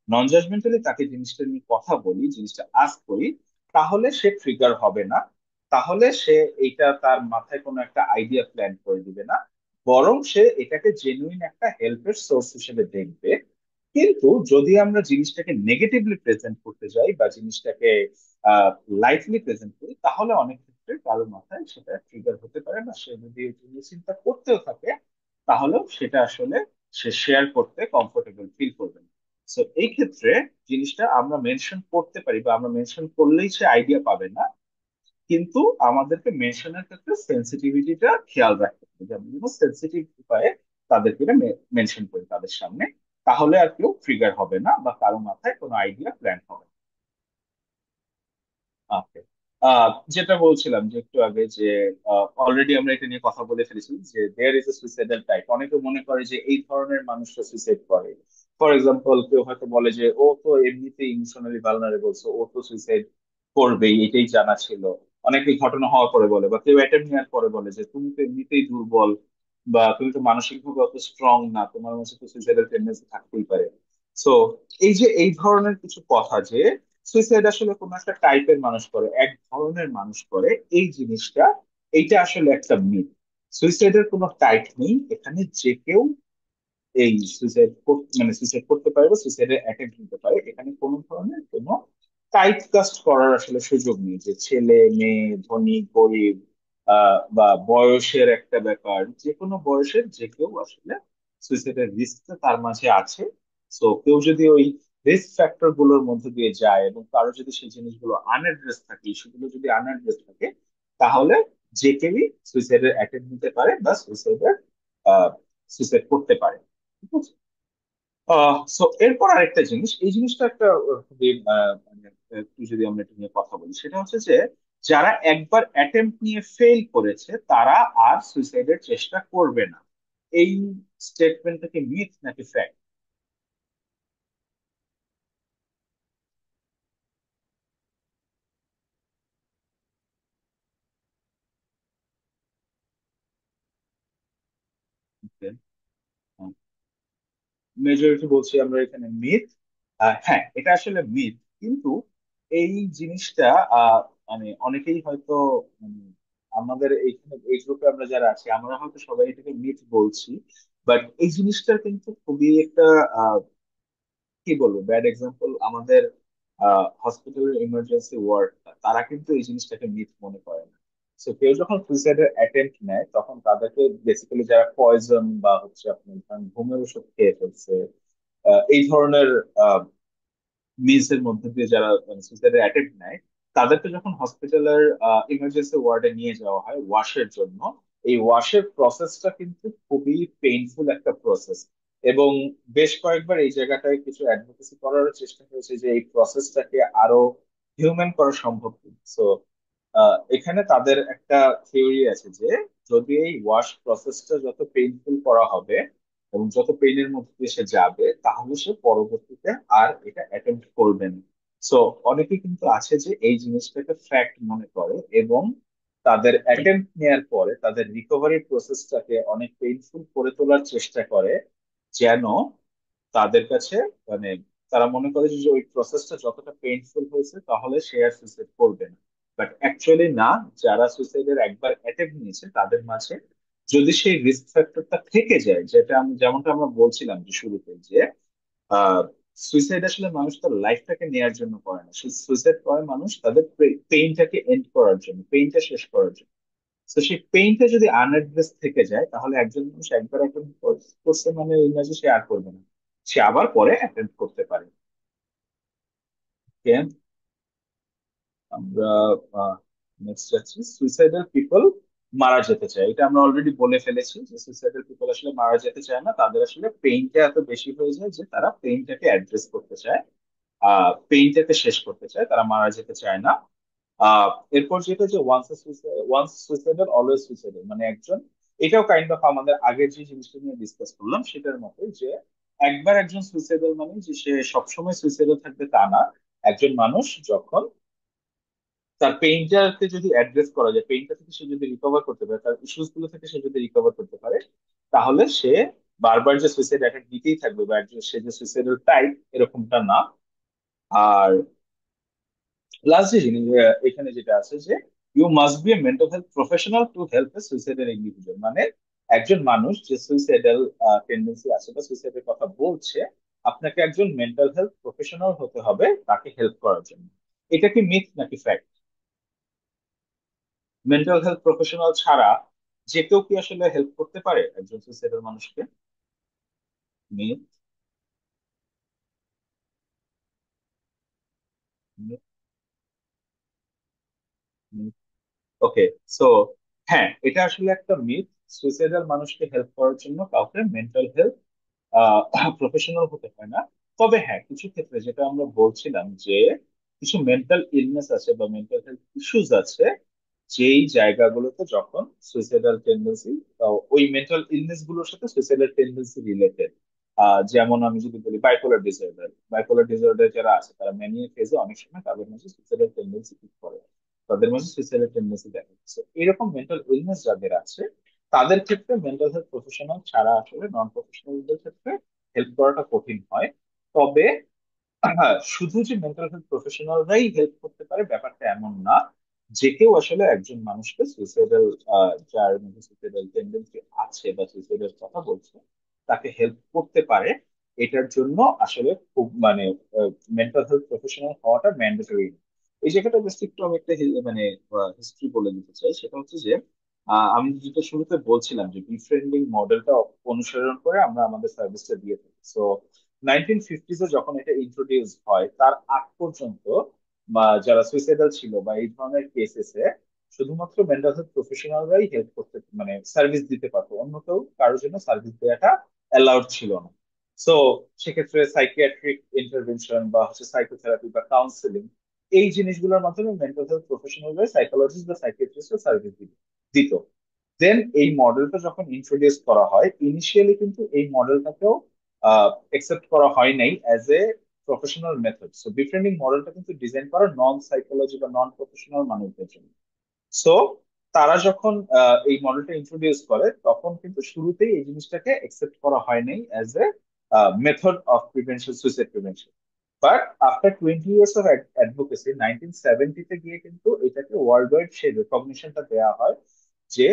নন জাজমেন্টালি তাকে জিনিসটা নিয়ে কথা বলি, জিনিসটা আস্ক করি, তাহলে সে ট্রিগার হবে না। তাহলে সে এটা তার মাথায় কোনো একটা আইডিয়া প্ল্যান করে দিবে না, বরং সে এটাকে জেনুইন একটা হেল্পের সোর্স হিসেবে দেখবে। কিন্তু যদি আমরা জিনিসটাকে নেগেটিভলি প্রেজেন্ট করতে যাই বা জিনিসটাকে লাইটলি প্রেজেন্ট করি, তাহলে অনেক ক্ষেত্রে কারোর মাথায় সেটা ট্রিগার হতে পারে না। সে যদি এটা নিয়ে চিন্তা করতেও থাকে, তাহলেও সেটা আসলে সে শেয়ার করতে কমফোর্টেবল ফিল করবে না। সো এই ক্ষেত্রে জিনিসটা আমরা মেনশন করতে পারি বা আমরা মেনশন করলেই সে আইডিয়া পাবে না, কিন্তু আমাদেরকে মেনশনের ক্ষেত্রে সেন্সিটিভিটিটা খেয়াল রাখতে হবে, যে আমরা যেন সেন্সিটিভ উপায়ে তাদেরকে মেনশন করি তাদের সামনে, তাহলে আর কেউ ট্রিগার হবে না বা কারো মাথায় কোনো আইডিয়া প্ল্যান হবে না। ওকে। যেটা বলছিলাম যে একটু আগে, যে অলরেডি আমরা এটা নিয়ে কথা বলে ফেলেছি যে there is a suicidal type. অনেকে মনে করে যে এই ধরনের মানুষরা সুইসাইড করে। ফর এক্সাম্পল, কেউ হয়তো বলে যে ও তো এমনিতেই ইমোশনালি ভালনারেবল, সো ও তো সুইসাইড করবেই, এটাই জানা ছিল। অনেকে ঘটনা হওয়ার পরে বলে, বা কেউ অ্যাটেম্প নেওয়ার পরে বলে যে তুমি তো এমনিতেই দুর্বল, বা তুমি তো মানসিকভাবে অত স্ট্রং না, তোমার মধ্যে তো সুইসাইডাল টেন্ডেন্সি থাকতেই পারে। সো এই যে এই ধরনের কিছু কথা, যে সুইসাইড আসলে কোন একটা টাইপের মানুষ করে, এক ধরনের মানুষ করে, এই জিনিসটা, এইটা আসলে একটা মিথ। সুইসাইডের কোনো টাইপ নেই এখানে, যে কেউ এই সুইসাইড মানে সুইসাইড করতে পারে বা সুইসাইডের অ্যাটেম্প্ট নিতে পারে। এখানে কোনো ধরনের কোনো টাইপ কাস্ট করার আসলে সুযোগ নেই, যে ছেলে মেয়ে, ধনী গরিব, বা বয়সের একটা ব্যাপার। যে কোনো বয়সের যে কেউ আসলে সুইসাইডের রিস্কটা তার মাঝে আছে। সো কেউ যদি ওই রিস্ক ফ্যাক্টর গুলোর মধ্যে দিয়ে যায় এবং কারো যদি সেই জিনিসগুলো আনএড্রেস থাকে, ইস্যুগুলো যদি আনএড্রেস থাকে, তাহলে যে কেউই সুইসাইডের অ্যাটেম্প্ট নিতে পারে বা সুইসাইড করতে পারে। ঠিক আছে। সো এরপর আরেকটা জিনিস, এই জিনিসটা একটা খুবই মানে একটু যদি আমরা এটা নিয়ে কথা বলি, সেটা হচ্ছে যে যারা একবার অ্যাটেম্প্ট নিয়ে ফেল করেছে তারা আর সুইসাইডের চেষ্টা করবে না। এই স্টেটমেন্টটা কি মিথ নাকি ফ্যাক্ট? মেজরিটি বলছি আমরা এখানে মিথ। হ্যাঁ, এটা আসলে মিথ। কিন্তু এই জিনিসটা আহ, মানে অনেকেই হয়তো মানে আমাদের এইখানে এই গ্রুপে আমরা যারা আছি আমরা হয়তো সবাই এটাকে মিথ বলছি, বাট এই জিনিসটা কিন্তু খুবই একটা কি বলবো ব্যাড এক্সাম্পল। আমাদের হসপিটালের ইমার্জেন্সি ওয়ার্ড, তারা কিন্তু এই জিনিসটাকে মিথ মনে করে না। তো কেউ যখন সুইসাইডের অ্যাটেম্প্ট নেয় তখন তাদেরকে বেসিক্যালি যারা পয়জন বা হচ্ছে আপনার ধরেন ঘুমের ওষুধ খেয়ে ফেলছে, এই ধরনের মিলস এর মধ্যে দিয়ে যারা সুইসাইডের অ্যাটেম্প্ট নেয়, তাদেরকে যখন হসপিটালের ইমার্জেন্সি ওয়ার্ডে নিয়ে যাওয়া হয় ওয়াশের জন্য, এই ওয়াশের প্রসেসটা কিন্তু খুবই পেইনফুল একটা প্রসেস। এবং বেশ কয়েকবার এই জায়গাটায় কিছু অ্যাডভোকেসি করার চেষ্টা হয়েছে যে এই প্রসেসটাকে আরো হিউম্যান করা সম্ভব। সো এখানে তাদের একটা থিওরি আছে যে যদি এই ওয়াশ প্রসেসটা যত পেইনফুল করা হবে এবং যত পেইনের মধ্যে দিয়ে সে যাবে, তাহলে সে পরবর্তীতে আর এটা অ্যাটেম্প্ট করবে না। সো অনেকে কিন্তু আছে যে এই জিনিসটাকে ফ্যাক্ট মনে করে এবং তাদের অ্যাটেম্প্ট নেওয়ার পরে তাদের রিকভারি প্রসেসটাকে অনেক পেইনফুল করে তোলার চেষ্টা করে, যেন তাদের কাছে মানে তারা মনে করে যে ওই প্রসেসটা যতটা পেইনফুল হয়েছে তাহলে সে আর সুইসাইড করবে না। বাট অ্যাকচুয়ালি না, যারা সুইসাইডের একবার অ্যাটেম্প্ট নিয়েছে তাদের মাঝে যদি সেই রিস্ক ফ্যাক্টরটা থেকে যায়, যেটা যেমনটা আমরা বলছিলাম যে শুরুতে, যে সুইসাইড আসলে মানুষ তার লাইফটাকে নেয়ার জন্য করে না, সুইসাইড করে মানুষ তাদের পেইনটাকে এন্ড করার জন্য, পেইনটা শেষ করার জন্য। তো সেই পেইনটা যদি আনএড্রেস থেকে যায়, তাহলে একজন মানুষ একবার অ্যাটেম্প করছে মানে এই না যে সে আর করবে না, সে আবার পরে অ্যাটেম্প করতে পারে। Okay? আমরা নেক্সট যাচ্ছি, সুইসাইডাল পিপল মারা যেতে চায়। এটা আমরা অলরেডি বলে ফেলেছি যে সুইসাইডাল পিপল আসলে মারা যেতে চায় না, তাদের আসলে পেইনটা এত বেশি হয়ে যায় যে তারা পেইনটাকে অ্যাড্রেস করতে চায়, পেইনটাকে শেষ করতে চায়, তারা মারা যেতে চায় না। আহ এরপর যেটা যে ওয়ান্স সুইসাইডাল অলওয়েজ সুইসাইডাল, মানে একজন, এটাও কাইন্ড অফ আমাদের আগের যে জিনিসটা নিয়ে ডিসকাস করলাম সেটার মতোই, যে একবার একজন সুইসাইডাল মানে যে সে সবসময় সুইসাইডাল থাকবে তা না। একজন মানুষ যখন তার পেইনটাকে যদি অ্যাড্রেস করা যায়, পেইনটা থেকে সে যদি রিকভার করতে পারে, তার ইস্যুস গুলো থেকে সে যদি রিকভার করতে পারে, তাহলে সে বারবার যে সুইসাইড অ্যাটেম্প দিতেই থাকবে, বা একজন সে যে সুইসাইডাল টাইপ এরকমটা না। আর লাস্ট যে জিনিস এখানে যেটা আছে যে you must be a mental health professional to help a suicidal individual, মানে একজন মানুষ যে সুইসাইডাল টেন্ডেন্সি আছে বা সুইসাইডের কথা বলছে, আপনাকে একজন মেন্টাল হেলথ প্রফেশনাল হতে হবে তাকে হেল্প করার জন্য। এটা কি মিথ নাকি ফ্যাক্ট? মেন্টাল হেলথ প্রফেশনাল ছাড়া যে কেউ কি আসলে হেল্প করতে পারে একজন সুইসাইডাল মানুষকে? মিথ? ওকে, সো হ্যাঁ, এটা আসলে একটা মিথ। সুইসাইডাল মানুষকে হেল্প করার জন্য কাউকে মেন্টাল হেলথ প্রফেশনাল হতে হয় না। তবে হ্যাঁ, কিছু ক্ষেত্রে যেটা আমরা বলছিলাম যে কিছু মেন্টাল ইলনেস আছে বা মেন্টাল হেলথ ইস্যুস আছে, যেই জায়গাগুলোতে যখন সুইসাইডাল টেন্ডেন্সি, ওই মেন্টাল ইলনেস গুলোর সাথে সুইসাইডাল টেন্ডেন্সি রিলেটেড। যেমন আমি যদি বলি বাইপোলার ডিসঅর্ডার, বাইপোলার ডিসঅর্ডার যারা আছে তারা ম্যানিয়া ফেজে অনেক সময় তাদের মাঝে সুইসাইডাল টেন্ডেন্সি ঠিক করে, তাদের মাঝে সুইসাইডাল টেন্ডেন্সি দেখা যাচ্ছে। এরকম মেন্টাল ইলনেস যাদের আছে তাদের ক্ষেত্রে মেন্টাল হেলথ প্রফেশনাল ছাড়া আসলে নন প্রফেশনালদের ক্ষেত্রে হেল্প করাটা কঠিন হয়। তবে হ্যাঁ, শুধু যে মেন্টাল হেলথ প্রফেশনালরাই হেল্প করতে পারে ব্যাপারটা এমন না। যে কেউ আসলে একজন মানুষকে সুইসাইডাল, যার মধ্যে সুইসাইডাল টেন্ডেন্সি আছে বা সুইসাইডাল কথা বলছে, তাকে হেল্প করতে পারে। এটার জন্য আসলে খুব মানে মেন্টাল হেলথ প্রফেশনাল হওয়াটা ম্যান্ডেটরি। এই জায়গাটা জাস্ট একটু আমি একটা মানে হিস্ট্রি বলে দিতে চাই, সেটা হচ্ছে যে আমি যেটা শুরুতে বলছিলাম যে বিফ্রেন্ডিং মডেলটা অনুসরণ করে আমরা আমাদের সার্ভিসটা দিয়ে থাকি। সো 1950s যখন এটা ইন্ট্রোডিউস হয় তার আগ পর্যন্ত বা যারা সুইসাইডাল ছিল বা এই ধরনের কেসেসে শুধুমাত্র মেন্টাল হেলথ প্রফেশনালরাই হেল্প করতে মানে সার্ভিস দিতে পারতো, অন্য কেউ কারোর জন্য সার্ভিস দেওয়াটা অ্যালাউড ছিল না। সো সেক্ষেত্রে সাইকিয়াট্রিক ইন্টারভেনশন বা হচ্ছে সাইকোথেরাপি বা কাউন্সিলিং, এই জিনিসগুলোর মাধ্যমে মেন্টাল হেলথ প্রফেশনালরা সাইকোলজিস্ট বা সাইকিয়াট্রিস্টরা সার্ভিস দিত। দেন এই মডেলটা যখন ইন্ট্রোডিউস করা হয়, ইনিশিয়ালি কিন্তু এই মডেলটাকেও একসেপ্ট করা হয় নাই as a professional method. So befriending মডেলটা কিন্তু ডিজাইন করা নন সাইকোলজি বা নন প্রফেশনাল মানুষদের জন্য। সো তারা যখন এই মডেলটা ইন্ট্রোডিউস করে তখন কিন্তু শুরুতেই এই জিনিসটাকে একসেপ্ট করা হয় নাই as a method of prevention, suicide prevention. But after 20 years of advocacy 1970-তে গিয়ে কিন্তু এটাকে ওয়ার্ল্ড ওয়াইড সেই রেকগনিশনটা দেওয়া হয় যে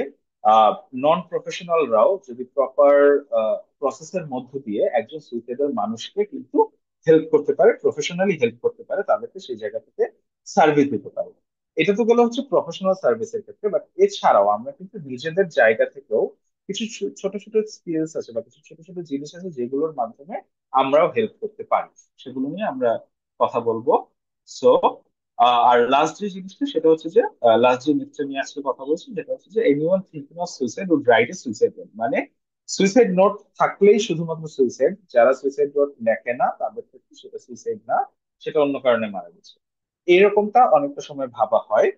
নন প্রফেশনালরাও যদি প্রপার প্রসেসের মধ্য দিয়ে একজন সুইসাইডাল মানুষকে কিন্তু হেল্প করতে পারে, প্রফেশনালি হেল্প করতে পারে, তাদেরকে সেই জায়গা থেকে সার্ভিস দিতে পারে। এটা তো গেলো হচ্ছে প্রফেশনাল সার্ভিসের ক্ষেত্রে, বাট এছাড়াও আমরা কিন্তু নিজেদের জায়গা থেকেও কিছু ছোট ছোট স্কিলস আছে বা কিছু ছোট ছোট জিনিস আছে যেগুলোর মাধ্যমে আমরাও হেল্প করতে পারি, সেগুলো নিয়ে আমরা কথা বলবো। সো আর লাস্ট যে জিনিসটা সেটা হচ্ছে যে লাস্ট যে মিথটা নিয়ে আজকে কথা বলছি সেটা হচ্ছে যে anyone thinking of suicide would write a suicide note, মানে সুইসাইড নোট থাকলেই শুধুমাত্র সুইসাইড, যারা সুইসাইড নোট লেখে না তাদের ক্ষেত্রে সেটা সুইসাইড না, সেটা অন্য কারণে মারা গেছে, এরকমটা অনেকটা সময় ভাবা হয়।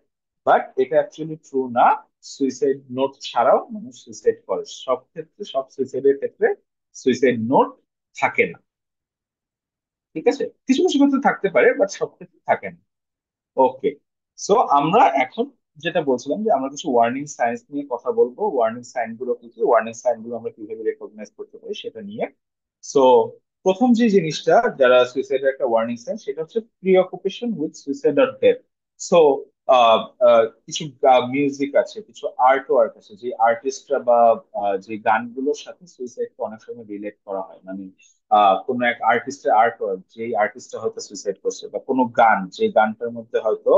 বাট এটা অ্যাকচুয়ালি ট্রু না। সুইসাইড নোট ছাড়াও মানুষ সুইসাইড করে, সব ক্ষেত্রে, সব সুইসাইডের ক্ষেত্রে সুইসাইড নোট থাকে না। ঠিক আছে, কিছু কিছু ক্ষেত্রে থাকতে পারে, বাট সব ক্ষেত্রে থাকে না। ওকে, সো আমরা এখন যেটা বলছিলাম যে আমরা কিছু ওয়ার্নিং সাইন্স নিয়ে কথা বলবো, ওয়ার্নিং সাইন গুলো কি কি, ওয়ার্নিং সাইন গুলো আমরা কিভাবে রেকগনাইজ করতে পারি সেটা নিয়ে। সো প্রথম যে জিনিসটা যারা সুইসাইডের একটা ওয়ার্নিং সাইন, সেটা হচ্ছে pre occupation with suicide or death. So কিছু মিউজিক আছে, কিছু আর্ট ওয়ার্ক আছে, যে আর্টিস্টরা বা যে গানগুলোর সাথে সুইসাইডকে অনেক সময় রিলেট করা হয়। মানে কোনো এক আর্টিস্টের আর্ট ওয়ার্ক, যে আর্টিস্টটা হয়তো সুইসাইড করছে, বা কোনো গান, যে গানটার মধ্যে হয়তো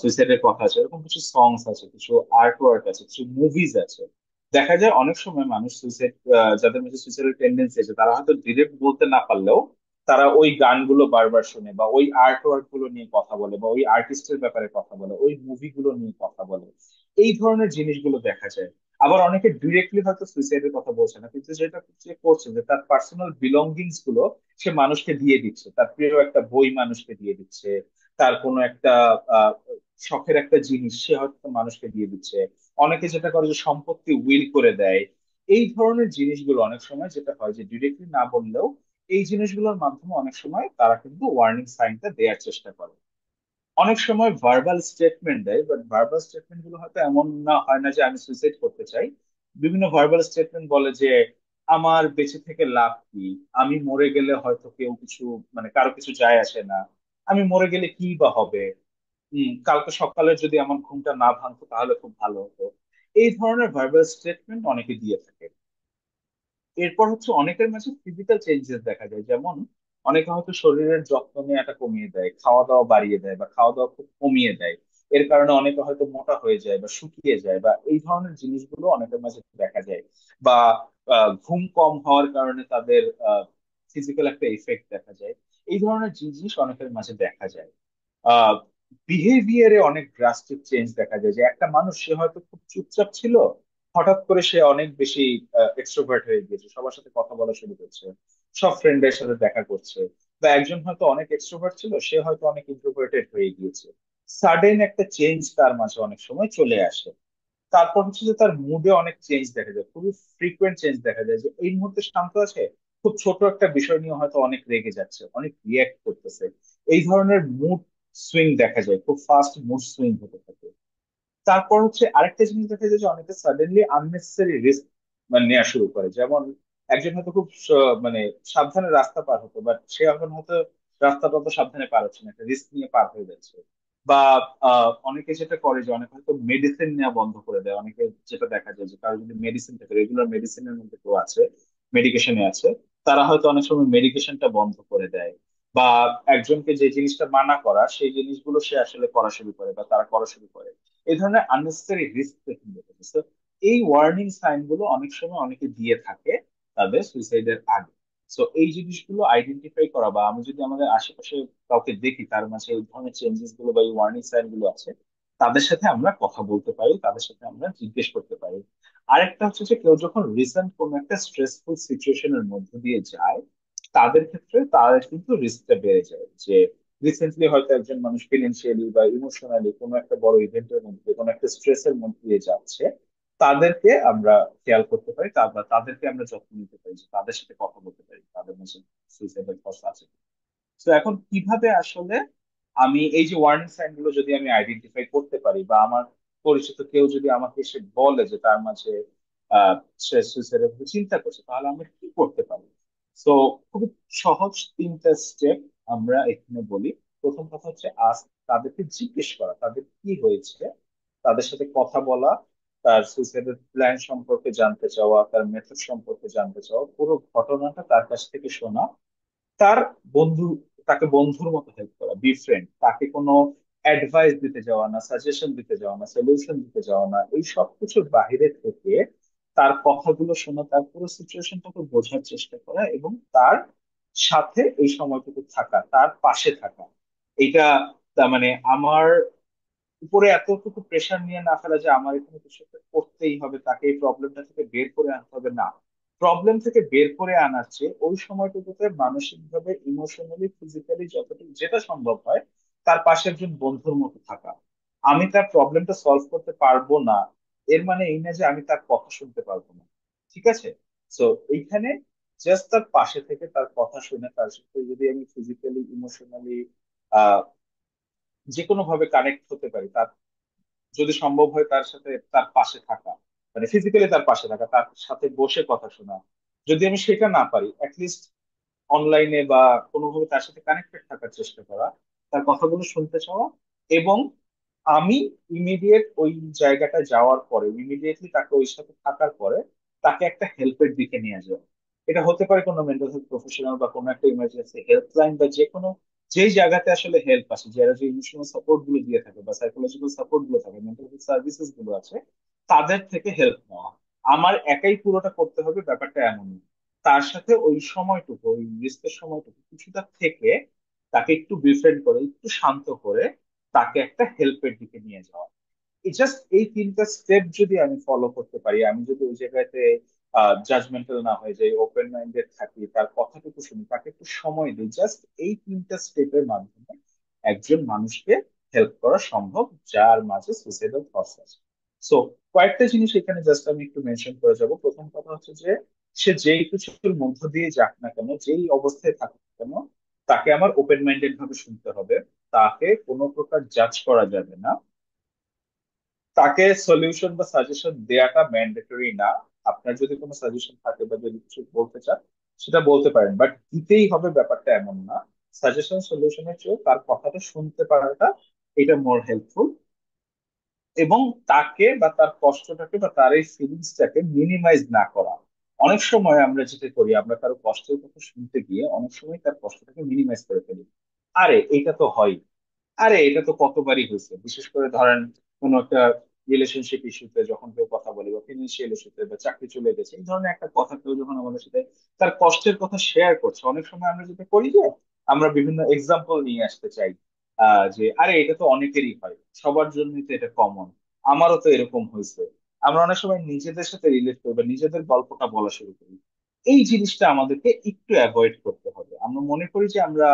সুইসাইডের কথা আছে, এরকম কিছু সংস আছে, কিছু আর্ট ওয়ার্ক আছে, কিছু মুভিজ আছে। দেখা যায় অনেক সময় মানুষ সুইসাইড, যাদের মধ্যে সুইসাইডের টেন্ডেন্সি আছে, তারা হয়তো ডিরেক্ট বলতে না পারলেও তারা ওই গানগুলো বারবার শুনে, বা ওই আর্ট ওয়ার্ক গুলো নিয়ে কথা বলে, বা ওই আর্টিস্টের ব্যাপারে কথা বলে, ওই মুভিগুলো নিয়ে কথা বলে। এই ধরনের জিনিসগুলো দেখা যায়। আবার অনেকে ডিরেক্টলি হয়তো সুইসাইডের কথা বলছে না, কিন্তু যেটা সে করছে যে তার পার্সোনাল বিলঙ্গিংস গুলো সে মানুষকে দিয়ে দিচ্ছে, তার প্রিয় একটা বই মানুষকে দিয়ে দিচ্ছে, তার কোনো একটা আহ শখের একটা জিনিস সে হয়তো মানুষকে দিয়ে দিচ্ছে। অনেকে যেটা করে যে সম্পত্তি উইল করে দেয়। এই ধরনের জিনিসগুলো অনেক সময় যেটা হয় যে ডিরেক্টলি না বললেও এই জিনিসগুলোর মাধ্যমে অনেক সময় তারা কিন্তু ওয়ার্নিং সাইনটা দেওয়ার চেষ্টা করে। অনেক সময় ভার্বাল স্টেটমেন্ট দেয়, বাট ভার্বাল স্টেটমেন্ট গুলো হয়তো এমন না, হয় না যে আমি সুইসাইড করতে চাই। বিভিন্ন ভার্বাল স্টেটমেন্ট বলে যে আমার বেঁচে থেকে লাভ কি, আমি মরে গেলে হয়তো কেউ কিছু, মানে কারো কিছু যায় আসে না, আমি মরে গেলে কি বা হবে, কালকে সকালে যদি আমার ঘুমটা না ভাঙতো তাহলে খুব ভালো হতো। এই ধরনের ভার্বাল স্টেটমেন্ট অনেকে দিয়ে থাকে। এরপর হচ্ছে অনেকের মাঝে ফিজিক্যাল চেঞ্জেস দেখা যায়, যেমন অনেকে হয়তো শরীরের যত্ন নেওয়াটা কমিয়ে দেয়, খাওয়া দাওয়া বাড়িয়ে দেয়, বা খাওয়া দাওয়া খুব কমিয়ে দেয়। এর কারণে অনেকে হয়তো মোটা হয়ে যায় বা শুকিয়ে যায়, বা এই ধরনের জিনিসগুলো অনেকের মাঝে দেখা যায়। বা ঘুম কম হওয়ার কারণে তাদের ফিজিক্যাল একটা ইফেক্ট দেখা যায়। এই ধরনের জিনিস অনেকের মাঝে দেখা যায়। আহ বিহেভিয়ারে অনেক ড্রাস্টিক চেঞ্জ দেখা যায়, যে একটা মানুষ সে হয়তো খুব চুপচাপ ছিল, হঠাৎ করে সে অনেক বেশি এক্সট্রোভার্ট হয়ে গিয়েছে, সবার সাথে কথা বলা শুরু করছে, সব ফ্রেন্ডের সাথে দেখা করছে। বা একজন হয়তো অনেক এক্সট্রোভার্ট ছিল, সে হয়তো অনেক ইন্ট্রোভার্টেড হয়ে গিয়েছে। সাডেন একটা চেঞ্জ তার মাঝে অনেক সময় চলে আসে। তারপর হচ্ছে যে তার মুডে অনেক চেঞ্জ দেখা যায়, খুবই ফ্রিকুয়েন্ট চেঞ্জ দেখা যায়, যে এই মুহূর্তে শান্ত আছে, খুব ছোট একটা বিষয় নিয়ে হয়তো অনেক রেগে যাচ্ছে, অনেক রিয়াক্ট করতেছে। এই ধরনের মুড সুইং দেখা যায়, খুব ফাস্ট মুড সুইং হতে থাকে। তারপর হচ্ছে আরেকটা জিনিস দেখা যায় যে অনেকে সাডেনলি আননেসেসারি রিস্ক মানে নেওয়া শুরু করে। যেমন একজন হয়তো খুব মানে সাবধানে রাস্তা পার হতো, বাট সে এখন হয়তো রাস্তাটা তো সাবধানে পার হচ্ছে না, একটা রিস্ক নিয়ে পার হয়ে যাচ্ছে। বা অনেকে যেটা করে যে অনেকে হয়তো মেডিসিন নেওয়া বন্ধ করে দেয়। অনেকে যেটা দেখা যায় যে কারো যদি মেডিসিন থাকে, রেগুলার মেডিসিনের মধ্যে কেউ আছে, মেডিকেশনে আছে, তারা হয়তো অনেক সময় মেডিকেশনটা বন্ধ করে দেয়। বা একজনকে যে জিনিসটা মানা করা, সেই জিনিসগুলো সে আসলে করা শুরু করে, বা তারা করা শুরু করে। এই ধরনের আননেসেসারি রিস্ক টেকিং দেখেছি। তো এই ওয়ার্নিং সাইন গুলো অনেক সময় অনেকে দিয়ে থাকে তাদের সুইসাইডের আগে। সো এই জিনিসগুলো আইডেন্টিফাই করা, বা আমি যদি আমাদের আশেপাশে কাউকে দেখি তার মাঝে এই ধরনের চেঞ্জেস গুলো বা এই ওয়ার্নিং সাইন গুলো আছে, তাদের সাথে আমরা কথা বলতে পারি, তাদের সাথে আমরা জিজ্ঞেস করতে পারি। আরেকটা হচ্ছে যে কেউ যখন রিসেন্ট কোন একটা স্ট্রেসফুল সিচুয়েশনের মধ্যে দিয়ে যায়, তাদের ক্ষেত্রে তাদের কিন্তু রিস্কটা বেড়ে যায়। যে রিসেন্টলি হয়তো একজন মানুষ ফিনান্সিয়ালি বা ইমোশনালি কোনো একটা বড় ইভেন্টের মধ্যে, কোনো একটা স্ট্রেসের মধ্যে দিয়ে যাচ্ছে, তাদেরকে আমরা খেয়াল করতে পারি, তারপর তাদেরকে আমরা যত্ন নিতে পারি, যে তাদের সাথে কথা বলতে পারি, তাদের মধ্যে সুইসাইডের থটস আছে। তো এখন কিভাবে আসলে আমি এই যে ওয়ার্নিং সাইন গুলো যদি আমি আইডেন্টিফাই করতে পারি, বা আমার পরিচিত কেউ যদি আমাকে এসে বলে যে তার মাঝে আহ সে সুইসাইডের কথা চিন্তা করছে, তাহলে আমরা কি করতে পারি? তো খুবই সহজ তিনটা স্টেপ আমরা এখানে বলি। প্রথম কথা হচ্ছে আজ তাদেরকে জিজ্ঞেস করা তাদের কি হয়েছে, তাদের সাথে কথা বলা, তার সুইসাইডের প্ল্যান সম্পর্কে জানতে চাওয়া, তার মেথড সম্পর্কে জানতে চাওয়া, পুরো ঘটনাটা তার কাছ থেকে শোনা। তার বন্ধু, তাকে বন্ধুর মতো হেল্প করা, বি ফ্রেন্ড, তাকে কোনো অ্যাডভাইস দিতে যাওয়া না, সাজেশন দিতে যাওয়া না, সলিউশন দিতে যাওয়া না, এই সব কিছুর বাইরে থেকে তার কথাগুলো শোনা, তার পুরো সিচুয়েশনটাকে বোঝার চেষ্টা করা, এবং তার সাথে এই সময়টুকু থাকা, তার পাশে থাকা। এটা তার মানে আমার উপরে এতটুকু প্রেশার নিয়ে না ফেলা যে আমার এখানে কিছু একটা করতেই হবে, তাকে এই প্রবলেমটা থেকে বের করে আনতে হবে, না। প্রবলেম থেকে বের করে আনার চেয়ে ওই সময়টুকুতে মানসিক ভাবে, ইমোশনালি, ফিজিক্যালি যতটুকু যেটা সম্ভব হয়, তার পাশে একজন বন্ধুর মতো থাকা। আমি তার প্রবলেমটা সলভ করতে পারবো না, এর মানে এই না যে আমি তার কথা শুনতে পারবো না। ঠিক আছে? তো এইখানে জাস্ট তার পাশে থেকে তার কথা শুনে তার সাথে যদি আমি ফিজিক্যালি ইমোশনালি যে কোনো ভাবে কানেক্ট হতে পারি, তার যদি সম্ভব হয় তার সাথে তার পাশে থাকা, মানে ফিজিক্যালি তার পাশে থাকা, তার সাথে বসে কথা শোনা, যদি আমি সেটা না পারি অ্যাটলিস্ট অনলাইনে বা কোনোভাবে তার সাথে কানেক্টেড থাকার চেষ্টা করা, তার কথাগুলো শুনতে চাওয়া, এবং আমি ইমিডিয়েট ওই জায়গাটা যাওয়ার পরে ইমিডিয়েটলি তাকে ওই সাথে থাকার পরে তাকে একটা হেল্পের দিকে নিয়ে যাওয়া। এটা হতে পারে কোনো মেন্টাল হেলথ প্রফেশনাল বা কোনো একটা ইমার্জেন্সি হেল্পলাইন বা যে কোনো, যেই জায়গাতে আসলে হেল্প আছে, যারা যে ইমোশনাল সাপোর্ট গুলো দিয়ে থাকে বা সাইকোলজিক্যাল সাপোর্ট গুলো থাকে, মেন্টাল হেলথ সার্ভিসেস গুলো আছে, তাদের থেকে হেল্প নেওয়া। আমার একাই পুরোটা করতে হবে ব্যাপারটা এমন না। তার সাথে ওই সময়টুকু, ওই রিস্কের সময়টুকু কিছুটা থেকে তাকে একটু বিফ্রেন্ড করে, একটু শান্ত করে তাকে একটা হেল্পের দিকে নিয়ে যাওয়া। জাস্ট এই তিনটা স্টেপ যদি আমি ফলো করতে পারি, আমি যদি ওই জায়গাতে জাজমেন্টাল না হয়ে যাই, ওপেন মাইন্ডেড থাকি, তার কথাটুকু শুনি, তাকে একটু সময় দিই, জাস্ট এই তিনটা স্টেপের মাধ্যমে একজন মানুষকে হেল্প করা সম্ভব যার মাঝে সুইসাইডাল থটস আছে। সো কয়েকটা জিনিস এখানে জাস্ট আমি একটু মেনশন করে যাব। প্রথম কথা হচ্ছে যে সে যেই কিছুর মধ্য দিয়ে যাক না কেন, যেই অবস্থায় থাকুক না কেন, তাকে আমার ওপেন মাইন্ডেড ভাবে শুনতে হবে। তাকে কোনো প্রকার জাজ করা যাবে না। তাকে সলিউশন বা সাজেশন দেয়াটা ম্যান্ডেটরি না। আপনার যদি কোনো সাজেশন থাকে বা যদি কিছু বলতে চান সেটা বলতে পারেন, বাট দিতেই হবে ব্যাপারটা এমন না। সাজেশন সলিউশনের চেয়ে তার কথাটা শুনতে পারাটা, এটা মোর হেল্পফুল। এবং তাকে বা তার কষ্টটাকে বা তার এই ফিলিংসটাকে মিনিমাইজ না করা। অনেক সময় আমরা যেটা করি, আমরা কারো কষ্টের কথা শুনতে গিয়ে অনেক সময় তার কষ্টটাকে মিনিমাইজ করে ফেলি। আরে এটা তো হয়, আরে এটা তো কতবারই হয়েছে। বিশেষ করে ধরেন কোন একটা রিলেশনশিপ ইস্যুতে যখন কেউ কথা বলে, বা ফিনান্সিয়াল ইস্যুতে, বা চাকরি চলে গেছে, এই ধরনের একটা কথা কেউ যখন আমাদের সাথে তার কষ্টের কথা শেয়ার করছে, অনেক সময় আমরা যেটা করি যে আমরা বিভিন্ন এক্সাম্পল নিয়ে আসতে চাই। যে আরে এটা তো অনেকেরই হয়, সবার জন্যই তো এটা কমন, আমারও তো এরকম হয়েছে। আমরা অনেক সময় নিজেদের সাথে রিলেট করি বা নিজেদের গল্পটা বলা শুরু করি। এই জিনিসটা আমাদেরকে একটু অ্যাভয়েড করতে হবে। আমরা মনে করি যে আমরা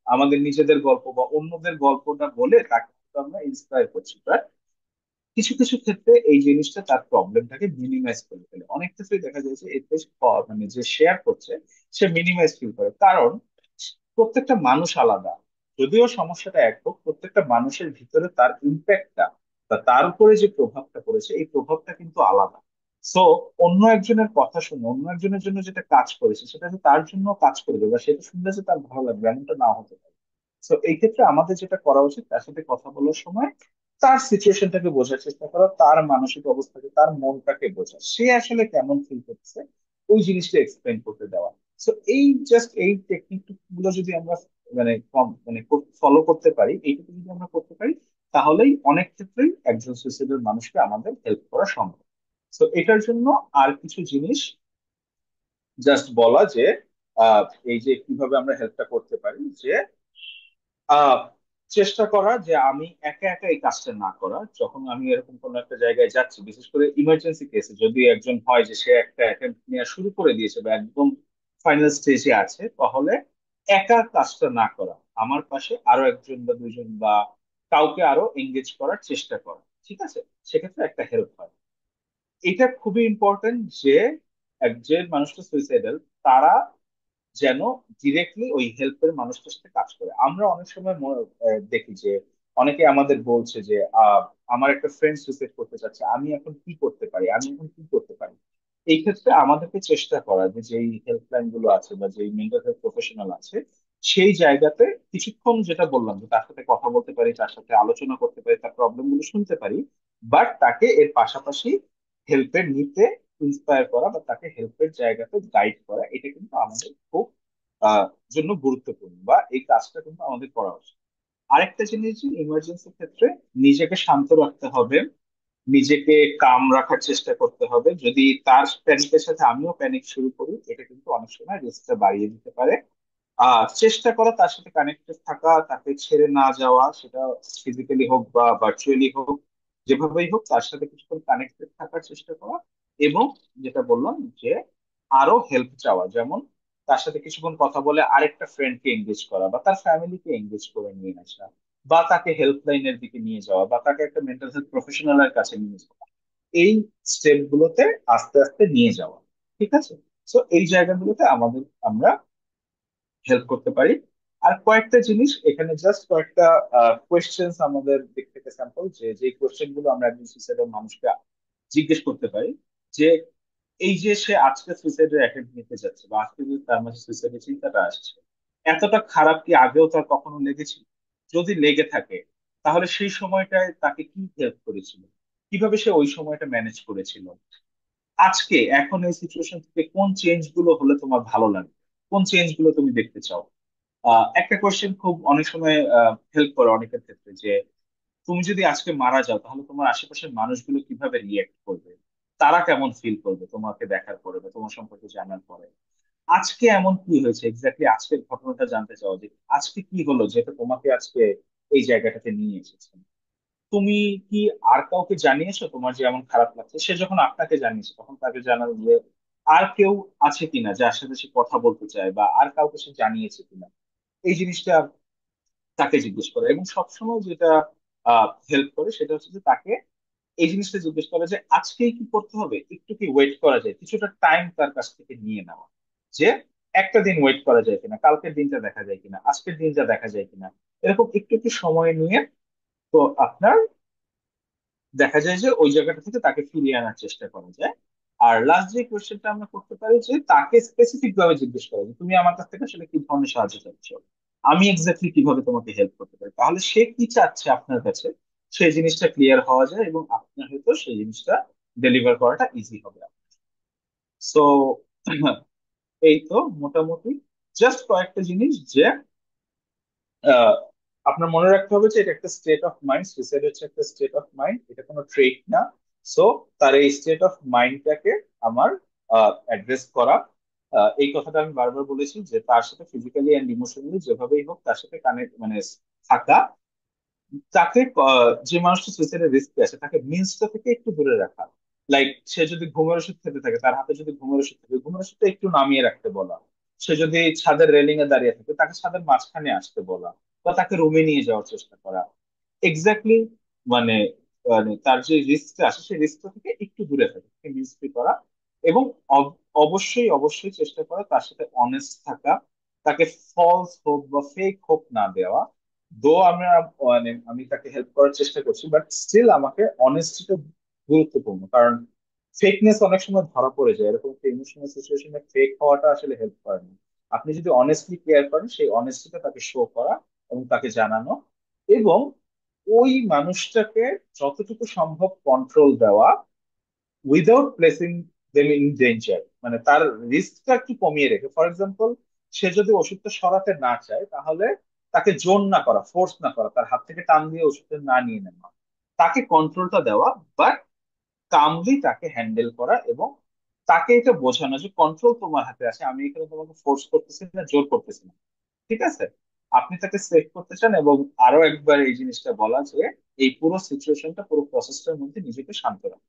আমাদের নিজেদের গল্প বা অন্যদের গল্পটা বলে তাকে হয়তো আমরা ইন্সপায়ার করছি, বাট কিছু কিছু ক্ষেত্রে এই জিনিসটা তার প্রবলেমটাকে মিনিমাইজ করে ফেলে। অনেক ক্ষেত্রে দেখা যায় যে এতে মানে যে শেয়ার করছে সে মিনিমাইজ ফিল করে, কারণ প্রত্যেকটা মানুষ আলাদা। যদিও সমস্যাটা এক হোক, প্রত্যেকটা মানুষের ভিতরে তার ইম্প্যাক্টটা বা তার উপরে যে প্রভাবটা পড়েছে এই প্রভাবটা কিন্তু আলাদা। সো অন্য একজনের কথা শুনে অন্য একজনের জন্য যেটা কাজ করেছে সেটা যে তার জন্য কাজ করবে বা সেটা শুনলে যে তার ভালো লাগবে এমনটা না হতে পারে। তো এই ক্ষেত্রে আমাদের যেটা করা উচিত, তার সাথে কথা বলার সময় তার সিচুয়েশনটাকে বোঝার চেষ্টা করা, তার মানসিক অবস্থাকে, তার মনটাকে বোঝা, সে আসলে কেমন ফিল করছে, ওই জিনিসটা এক্সপ্লেন করতে দেওয়া। তো এই জাস্ট এই টেকনিক গুলো যদি আমরা মানে কম মানে ফলো করতে পারি, এইটুকু যদি আমরা করতে পারি, তাহলেই অনেক ক্ষেত্রেই একজন সুইসাইডাল মানুষকে আমাদের হেল্প করা সম্ভব। তো এটার জন্য আর কিছু জিনিস জাস্ট বলা যে আহ, এই যে কিভাবে আমরা হেল্পটা করতে পারি, যে আহ চেষ্টা করা যে আমি একা একা এই কাজটা না করা। যখন আমি এরকম কোনো একটা জায়গায় যাচ্ছি, বিশেষ করে ইমার্জেন্সি কেসে, যদি একজন হয় যে সে একটা অ্যাটেম্প্ট নেওয়া শুরু করে দিয়েছে বা একদম ফাইনাল স্টেজে আছে, তাহলে একা কাজটা না করা, আমার পাশে আরো একজন বা দুজন বা কাউকে আরো এঙ্গেজ করার চেষ্টা করা। ঠিক আছে? সেক্ষেত্রে একটা হেল্প হয়। এটা খুবই ইম্পর্টেন্ট যে যে মানুষটা সুইসাইডাল তারা যেন ডিরেক্টলি ওই হেল্পের মানুষটার সাথে কাজ করে। আমরা অনেক সময় দেখি যে অনেকে আমাদের বলছে যে আমার একটা ফ্রেন্ড সুইসাইড করতে চাচ্ছে, আমি এখন কি করতে পারি, আমি এখন কি করতে পারি। এই ক্ষেত্রে আমাদেরকে চেষ্টা করা যে যেই হেল্পলাইন গুলো আছে বা যেই মেন্টাল হেলথ প্রফেশনাল আছে, সেই জায়গাতে কিছুক্ষণ যেটা বললাম যে তার সাথে কথা বলতে পারি, তার সাথে আলোচনা করতে পারি, তার প্রবলেম গুলো শুনতে পারি, বাট তাকে এর পাশাপাশি হেল্পের নিতে ইন্সপায়ার করা বা তাকে হেল্পের জায়গাতে গাইড করা, এটা কিন্তু আমাদের খুব আহ জন্য গুরুত্বপূর্ণ, বা এই কাজটা কিন্তু আমাদের করা উচিত। আরেকটা জিনিস যে ইমার্জেন্সির ক্ষেত্রে নিজেকে শান্ত রাখতে হবে, নিজেকে কাম রাখার চেষ্টা করতে হবে। যদি তার প্যানিকের সাথে আমিও প্যানিক শুরু করি, এটা কিন্তু অনেক সময় রিস্কটা বাড়িয়ে দিতে পারে। চেষ্টা করা তার সাথে কানেক্টেড থাকা, তাকে ছেড়ে না যাওয়া, সেটা ফিজিক্যালি হোক বা ভার্চুয়ালি হোক, যেভাবেই হোক তার সাথে কিছুক্ষণ কানেক্টেড থাকার চেষ্টা করা। এবং যেটা বললাম যে আরো হেল্প চাওয়া, যেমন তার সাথে কিছুক্ষণ কথা বলে আরেকটা ফ্রেন্ডকে এঙ্গেজ করা বা তার ফ্যামিলিকে এঙ্গেজ করে নিয়ে আসা, বা তাকে হেল্পলাইনের দিকে নিয়ে যাওয়া, বা তাকে একটা মেন্টাল হেলথ প্রফেশনালের কাছে নিয়ে যাওয়া, এই স্টেপ গুলোতে আস্তে আস্তে নিয়ে যাওয়া। ঠিক আছে? তো এই জায়গাগুলোতে আমরা হেল্প করতে পারি। আর কয়েকটা জিনিস এখানে, জাস্ট কয়েকটা কোয়েশ্চেন্স আমাদের দিক থেকে স্যাম্পল, যে যে কোয়েশ্চেন গুলো আমরা একজন সুইসাইডাল মানুষকে জিজ্ঞেস করতে পারি, যে এই যে সে আজকে সুইসাইডের অ্যাটেম্প্ট নিতে যাচ্ছে, বা আজকে যদি তার মাঝে সুইসাইডের চিন্তাটা আসছে, এতটা খারাপ কি আগেও তার কখনো লেগেছিল? যদি লেগে থাকে, তাহলে সেই সময়টায় তাকে কি হেল্প করেছিল, কিভাবে সে ওই সময়টা ম্যানেজ করেছিল, আজকে এখন এই সিচুয়েশন থেকে কোন চেঞ্জ গুলো হলে তোমার ভালো লাগে, কোন চেঞ্জ গুলো তুমি দেখতে চাও। একটা কোয়েশ্চেন খুব অনেক সময় হেল্প করে অনেকের ক্ষেত্রে, যে তুমি যদি আজকে মারা যাও, তাহলে তোমার আশেপাশের মানুষগুলো কিভাবে রিয়েক্ট করবে, তারা কেমন ফিল করবে তোমাকে দেখার পরে বা তোমার সম্পর্কে জানার পরে। আজকে এমন কি হয়েছে, এক্স্যাক্টলি আজকের ঘটনাটা জানতে চাও, যে আজকে কি হলো যেটা তোমাকে আজকে এই জায়গাটাতে নিয়ে এসেছে। তুমি কি আর কাউকে জানিয়েছো তোমার যে এমন খারাপ লাগছে? সে যখন আপনাকে জানিয়েছে, তখন তাকে জানালো যে আর কেউ আছে কিনা যার সাথে সে কথা বলতে চায়, বা আর কাউকে সে জানিয়েছে কিনা, এই জিনিসটা তাকে জিজ্ঞেস করে। এবং সবসময় যেটা হেল্প করে সেটা হচ্ছে যে তাকে এই জিনিসটা জিজ্ঞেস করা, যে আজকেই কি করতে হবে, একটু কি ওয়েট করা যায়, কিছুটা টাইম তার কাছ থেকে নিয়ে নেওয়া, যে একটা দিন ওয়েট করা যায় কিনা, কালকের দিনটা দেখা যায় কিনা, আজকের দিনটা দেখা যায় কিনা, এরকম একটু একটু সময় নিয়ে তো আপনার দেখা যায় যে ওই জায়গাটা থেকে তাকে ফিরিয়ে আনার চেষ্টা করা যায়। আর লাস্ট যে কোয়েশ্চেনটা আমরা করতে পারি, যে তাকে স্পেসিফিক ভাবে জিজ্ঞেস করা, যে তুমি আমার কাছ থেকে আসলে কি ধরনের সাহায্য চাচ্ছ, আমি এক্স্যাক্টলি কিভাবে তোমাকে হেল্প করতে পারি, তাহলে সে কি চাচ্ছে আপনার কাছে সেই জিনিসটা ক্লিয়ার হওয়া যায়, এবং আপনার হয়তো সেই জিনিসটা ডেলিভার করাটা ইজি হবে। সো এই তো মোটামুটি জাস্ট কয়েকটা জিনিস, যে আহ, আপনার মনে রাখতে হবে যে এটা একটা স্টেট অফ মাইন্ড, সুইসাইড হচ্ছে একটা স্টেট অফ মাইন্ড, এটা কোনো ট্রেট না। সো তার এই স্টেট অফ মাইন্ডটাকে আমার অ্যাড্রেস করা, এই কথাটা আমি বারবার বলেছি, যে তার সাথে ফিজিক্যালি অ্যান্ড ইমোশনালি যেভাবেই হোক তার সাথে কানেক্ট মানে থাকা, তাকে যে মানুষটা সুইসাইডের রিস্কে আছে তাকে মিন্সটা থেকে একটু দূরে রাখা। লাইক সে যদি ঘুমের ওষুধ খেতে থাকে, তার হাতে যদি ঘুমের ওষুধ থাকে, ঘুমের ওষুধটা একটু নামিয়ে রাখতে বলা। সে যদি ছাদের রেলিং এ দাঁড়িয়ে থাকে, তাকে ছাদের মাঝখানে আসতে বলা, বা তাকে রুমে নিয়ে যাওয়ার চেষ্টা করা। এক্স্যাক্টলি মানে তার যে রিস্কটা আছে সেই রিস্কটা থেকে একটু দূরে থাকে, মিন্স ফ্রি করা। এবং অবশ্যই অবশ্যই চেষ্টা করা তার সাথে অনেস্ট থাকা, তাকে ফলস হোপ বা ফেক হোপ না দেওয়া। দো আমরা আমি তাকে হেল্প করার চেষ্টা করছি, বাট স্টিল আমাকে অনেস্টিটা গুরুত্বপূর্ণ, কারণ ফেকনেস অনেক সময় ধরা পড়ে যায়, এরকম একটা ইমোশনাল সিচুয়েশনে ফেক হওয়াটা আসলে হেল্প করে না। আপনি যদি অনেস্টলি কেয়ার করেন, সেই অনেস্টিটা তাকে শো করা এবং তাকে জানানো, এবং ওই মানুষটাকে যতটুকু সম্ভব কন্ট্রোল দেওয়া, without placing them in danger, মানে তার রিস্কটা একটু কমিয়ে রেখে। ফর এক্সাম্পল, সে যদি ওষুধটা সরাতে না চায়, তাহলে তাকে জোর না করা, ফোর্স না করা, তার হাত থেকে টান দিয়ে ওষুধটা না নিয়ে নেওয়া, তাকে কন্ট্রোলটা দেওয়া, বাট কামলি তাকে হ্যান্ডেল করা, এবং তাকে এটা বোঝানো যে কন্ট্রোল তোমার হাতে আছে, আমি এখানে তোমাকে ফোর্স করতেছি না, জোর করতেছি না। ঠিক আছে? আপনি তাকে সেভ করতে চান, এবং আরো একবার এই জিনিসটা বলা, যে এই পুরো সিচুয়েশনটা, পুরো প্রসেসটার মধ্যে নিজেকে শান্ত রাখা।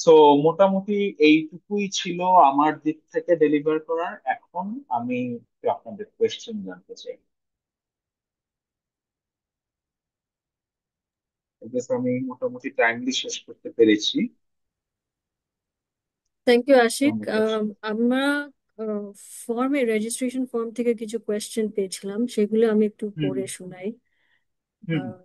সো মোটামুটি এইটুকুই ছিল আমার দিক থেকে ডেলিভার করার। এখন আমি একটু আপনাদের কোয়েশ্চেন জানতে চাই। I guess আমি মোটামুটি টাইমলি শেষ করতে পেরেছি। Thank you Ashiq. আমাদের question- আমরা ফর্মে রেজিস্ট্রেশন ফর্ম থেকে কিছু কোয়েশ্চেন পেয়েছিলাম, সেগুলো আমি একটু হুম পড়ে শোনাই। হুম আহ,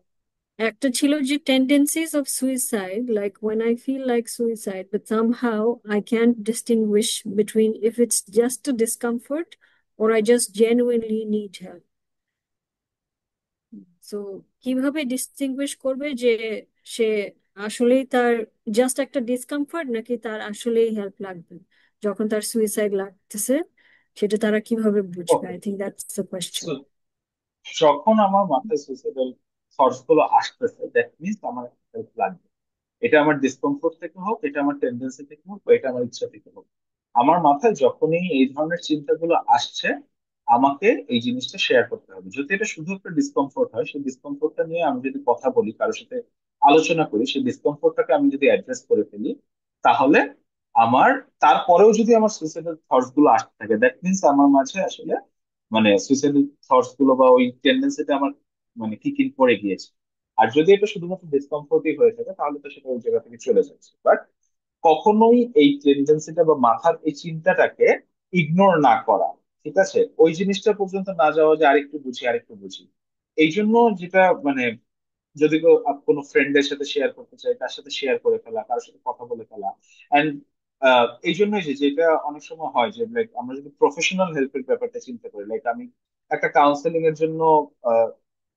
একটা ছিল যে tendencies of suicide, like when I feel like suicide but somehow I can't distinguish between if it's just a discomfort or I just genuinely need help. So কিভাবে ডিস্টিংগুইশ করবে যে সে আসলেই তার জাস্ট একটা ডিসকমফর্ট, নাকি তার আসলেই হেল্প লাগবে যখন তার সুইসাইড লাগতেছে, সেটা তারা কিভাবে বুঝবে? Okay. I think that's the question. যখন আমার মাথায় সুইসাইডাল থটস গুলো আসতেছে, দ্যাট মিনস আমার হেল্প লাগবে। এটা আমার ডিসকমফোর্ট থেকে হোক, এটা আমার টেন্ডেন্সি থেকে হোক, বা এটা আমার ইচ্ছা থেকে হোক, আমার মাথায় যখনই এই ধরনের চিন্তাগুলো আসছে, আমাকে এই জিনিসটা শেয়ার করতে হবে। যদি এটা শুধু একটা ডিসকমফোর্ট হয়, সেই ডিসকমফোর্টটা নিয়ে আমি যদি কথা বলি, কারোর সাথে আলোচনা করি, সেই ডিসকমফোর্টটাকে আমি যদি অ্যাড্রেস করে ফেলি, তাহলে আমার তারপরেও যদি আমার সুইসাইডাল থটস গুলো আসতে থাকে, দ্যাট মিনস আমার মাঝে আসলে সুইসাইডাল থটস গুলো বা ওই টেন্ডেন্সিটা আমার মানে কিক ইন করে গিয়েছে। আর যদি এটা শুধুমাত্র ডিসকমফোর্টই হয়ে থাকে তাহলে তো সেটা ওই জায়গা থেকে চলে যাচ্ছে। বাট কখনোই এই টেন্ডেন্সিটা বা মাথার এই চিন্তাটাকে ইগনোর না করা, ঠিক আছে, ওই জিনিসটা পর্যন্ত না যাওয়া যে আরেকটু বুঝি আরেকটু বুঝি। এই জন্য যেটা মানে যদি কেউ কোনো ফ্রেন্ডের সাথে শেয়ার করতে চায় তার সাথে শেয়ার করে ফেলা, কারোর সাথে কথা বলে ফেলা। অ্যান্ড এই জন্যই যে যেটা অনেক সময় হয় যে লাইক আমরা যদি প্রফেশনাল হেল্পের ব্যাপারটা চিন্তা করি, লাইক আমি একটা কাউন্সেলিং এর জন্য আহ,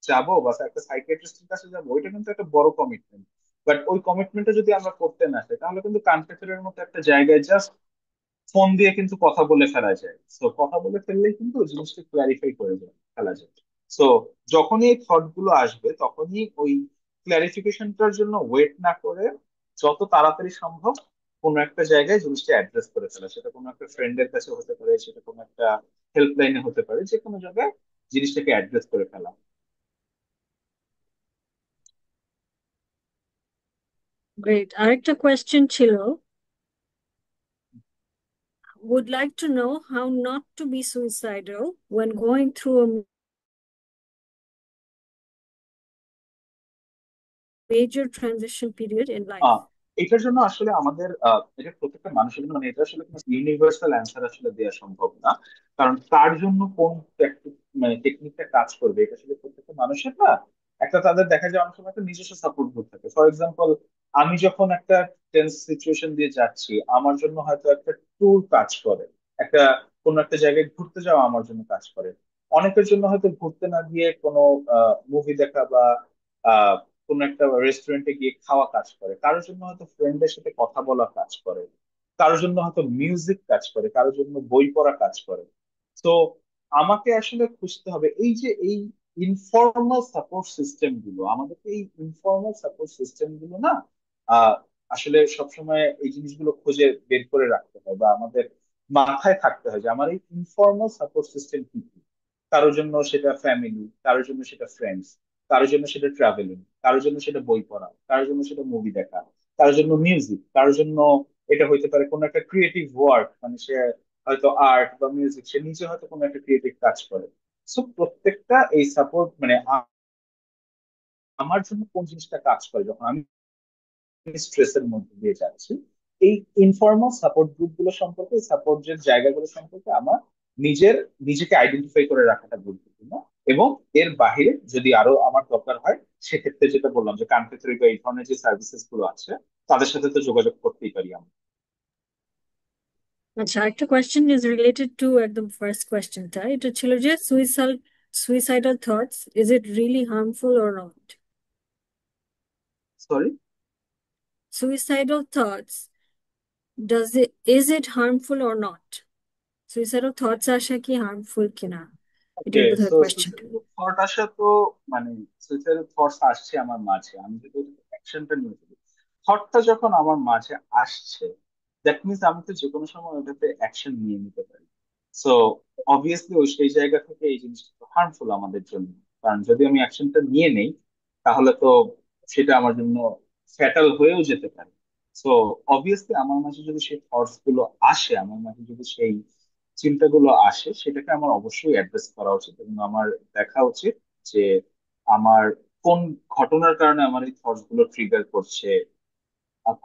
যাবো বা একটা সাইকিয়াট্রিস্টের কাছে যাবো, ওইটা কিন্তু একটা বড় কমিটমেন্ট। বাট ওই কমিটমেন্টটা যদি আমরা করতে না চাই তাহলে কিন্তু কানপেথরের মতো একটা জায়গায় জাস্ট ফোন দিয়ে কিন্তু কথা বলে ফেলা যায়। তো কথা বলে ফেললেই কিন্তু ওই জিনিসটা ক্ল্যারিফাই করে যায় ফেলা যায়। তো যখনই এই থট গুলো আসবে তখনই ওই ক্ল্যারিফিকেশনটার জন্য ওয়েট না করে যত তাড়াতাড়ি সম্ভব কোনো একটা জায়গায় জিনিসটা অ্যাড্রেস করে ফেলা, সেটা কোনো একটা ফ্রেন্ডের কাছে হতে পারে, সেটা কোনো একটা হেল্পলাইনে হতে পারে, যে কোনো জায়গায় জিনিসটাকে অ্যাড্রেস করে ফেলা। গ্রেট। আরেকটা কোয়েশ্চেন ছিল, would like to know how not to be suicidal when going through a major transition period in life. আহ এটার জন্য আসলে আমাদের এটা প্রত্যেকটা মানুষের জন্য, মানে এটা আসলে কোনো ইউনিভার্সাল অ্যান্সার আসলে দেওয়া সম্ভব না। কারণ তার জন্য কোন মানে টেকনিকটা কাজ করবে এটা আসলে প্রত্যেকটা মানুষের না একটা তাদের দেখা যায় অনেক সময় একটা নিজস্ব সাপোর্ট গ্রুপ থাকে। ফর এক্সাম্পল, আমি যখন একটা টেন্স সিচুয়েশন দিয়ে যাচ্ছি আমার জন্য হয়তো একটা ট্যুর কাজ করে, একটা কোনো একটা জায়গায় ঘুরতে যাওয়া আমার জন্য কাজ করে। অনেকের জন্য হয়তো ঘুরতে না গিয়ে কোনো মুভি দেখা বা কোনো একটা রেস্টুরেন্টে গিয়ে খাওয়া কাজ করে, কারোর জন্য হয়তো ফ্রেন্ডের সাথে কথা বলা কাজ করে, কারোর জন্য হয়তো মিউজিক কাজ করে, কারোর জন্য বই পড়া কাজ করে। তো আমাকে আসলে খুঁজতে হবে এই যে এই ইনফর্মাল সাপোর্ট সিস্টেম গুলো, আমাদেরকে এই ইনফর্মাল সাপোর্ট সিস্টেম গুলো না আহ আসলে সবসময় এই জিনিসগুলো খুঁজে বের করে রাখতে হয় বা আমাদের মাথায় থাকতে হয় যে আমার এই ইনফর্মাল সাপোর্ট সিস্টেম কি কি। কারোর জন্য সেটা ফ্যামিলি, কারোর জন্য সেটা ফ্রেন্ডস, কারোর জন্য সেটা ট্রাভেলিং, কারোর জন্য সেটা বই পড়া, কারোর জন্য সেটা মুভি দেখা, কারোর জন্য মিউজিক, কারোর জন্য এটা হইতে পারে কোনো একটা ক্রিয়েটিভ ওয়ার্ক, মানে সে হয়তো আর্ট বা মিউজিক, সে নিজে হয়তো কোনো একটা ক্রিয়েটিভ কাজ করে। সো প্রত্যেকটা এই সাপোর্ট মানে আমার জন্য কোন জিনিসটা কাজ করে যখন আমি স্ট্রেসের মধ্যে দিয়ে যাচ্ছি, এই ইনফর্মাল সাপোর্ট গ্রুপ গুলো সম্পর্কে, এই সাপোর্টের জায়গাগুলো সম্পর্কে আমার নিজের নিজেকে আইডেন্টিফাই করে রাখাটা গুরুত্বপূর্ণ। এবং এর বাহিরে যদি আরো আমার দরকার হয় সেক্ষেত্রে যেটা বললাম যে কানপেথরি বা এই ধরনের যে সার্ভিসেস গুলো আছে তাদের সাথে তো যোগাযোগ করতেই পারি আমরা। আচ্ছা, একটা কোয়েশ্চেন ইজ রিলেটেড টু একদম ফার্স্ট কোয়েশ্চেনটা, এটা ছিল যে suicidal thoughts, is it really harmful or not? Sorry. Suicidal thoughts, does it is it harmful or not? Suicidal thoughts আসা কি হার্মফুল কিনা, ওকে, এটাই বোধহয় সো কোয়েশ্চেন। সুইসাইডাল থট আসা তো মানে সুইসাইডাল থটস আসছে আমার মাঝে, আমি যদি অ্যাকশনটা নিয়ে ফেলি, থটটা যখন আমার মাঝে আসছে দ্যাট মিনস আমি তো যে কোনো সময় ওটাতে অ্যাকশন নিয়ে নিতে পারি। সো অবভিয়াসলি ওই সেই জায়গা থেকে এই জিনিসটা হার্মফুল আমাদের জন্য। কারণ যদি আমি অ্যাকশনটা নিয়ে নেই তাহলে তো সেটা আমার জন্য ফ্যাটাল হয়েও যেতে পারে। সো অবভিয়াসলি আমার মাঝে যদি সেই থটস গুলো আসে, আমার মাঝে যদি সেই চিন্তাগুলো আসে, সেটাকে আমার অবশ্যই অ্যাড্রেস করা উচিত এবং আমার দেখা উচিত যে আমার কোন ঘটনার কারণে আমার এই থটস গুলো ট্রিগার করছে,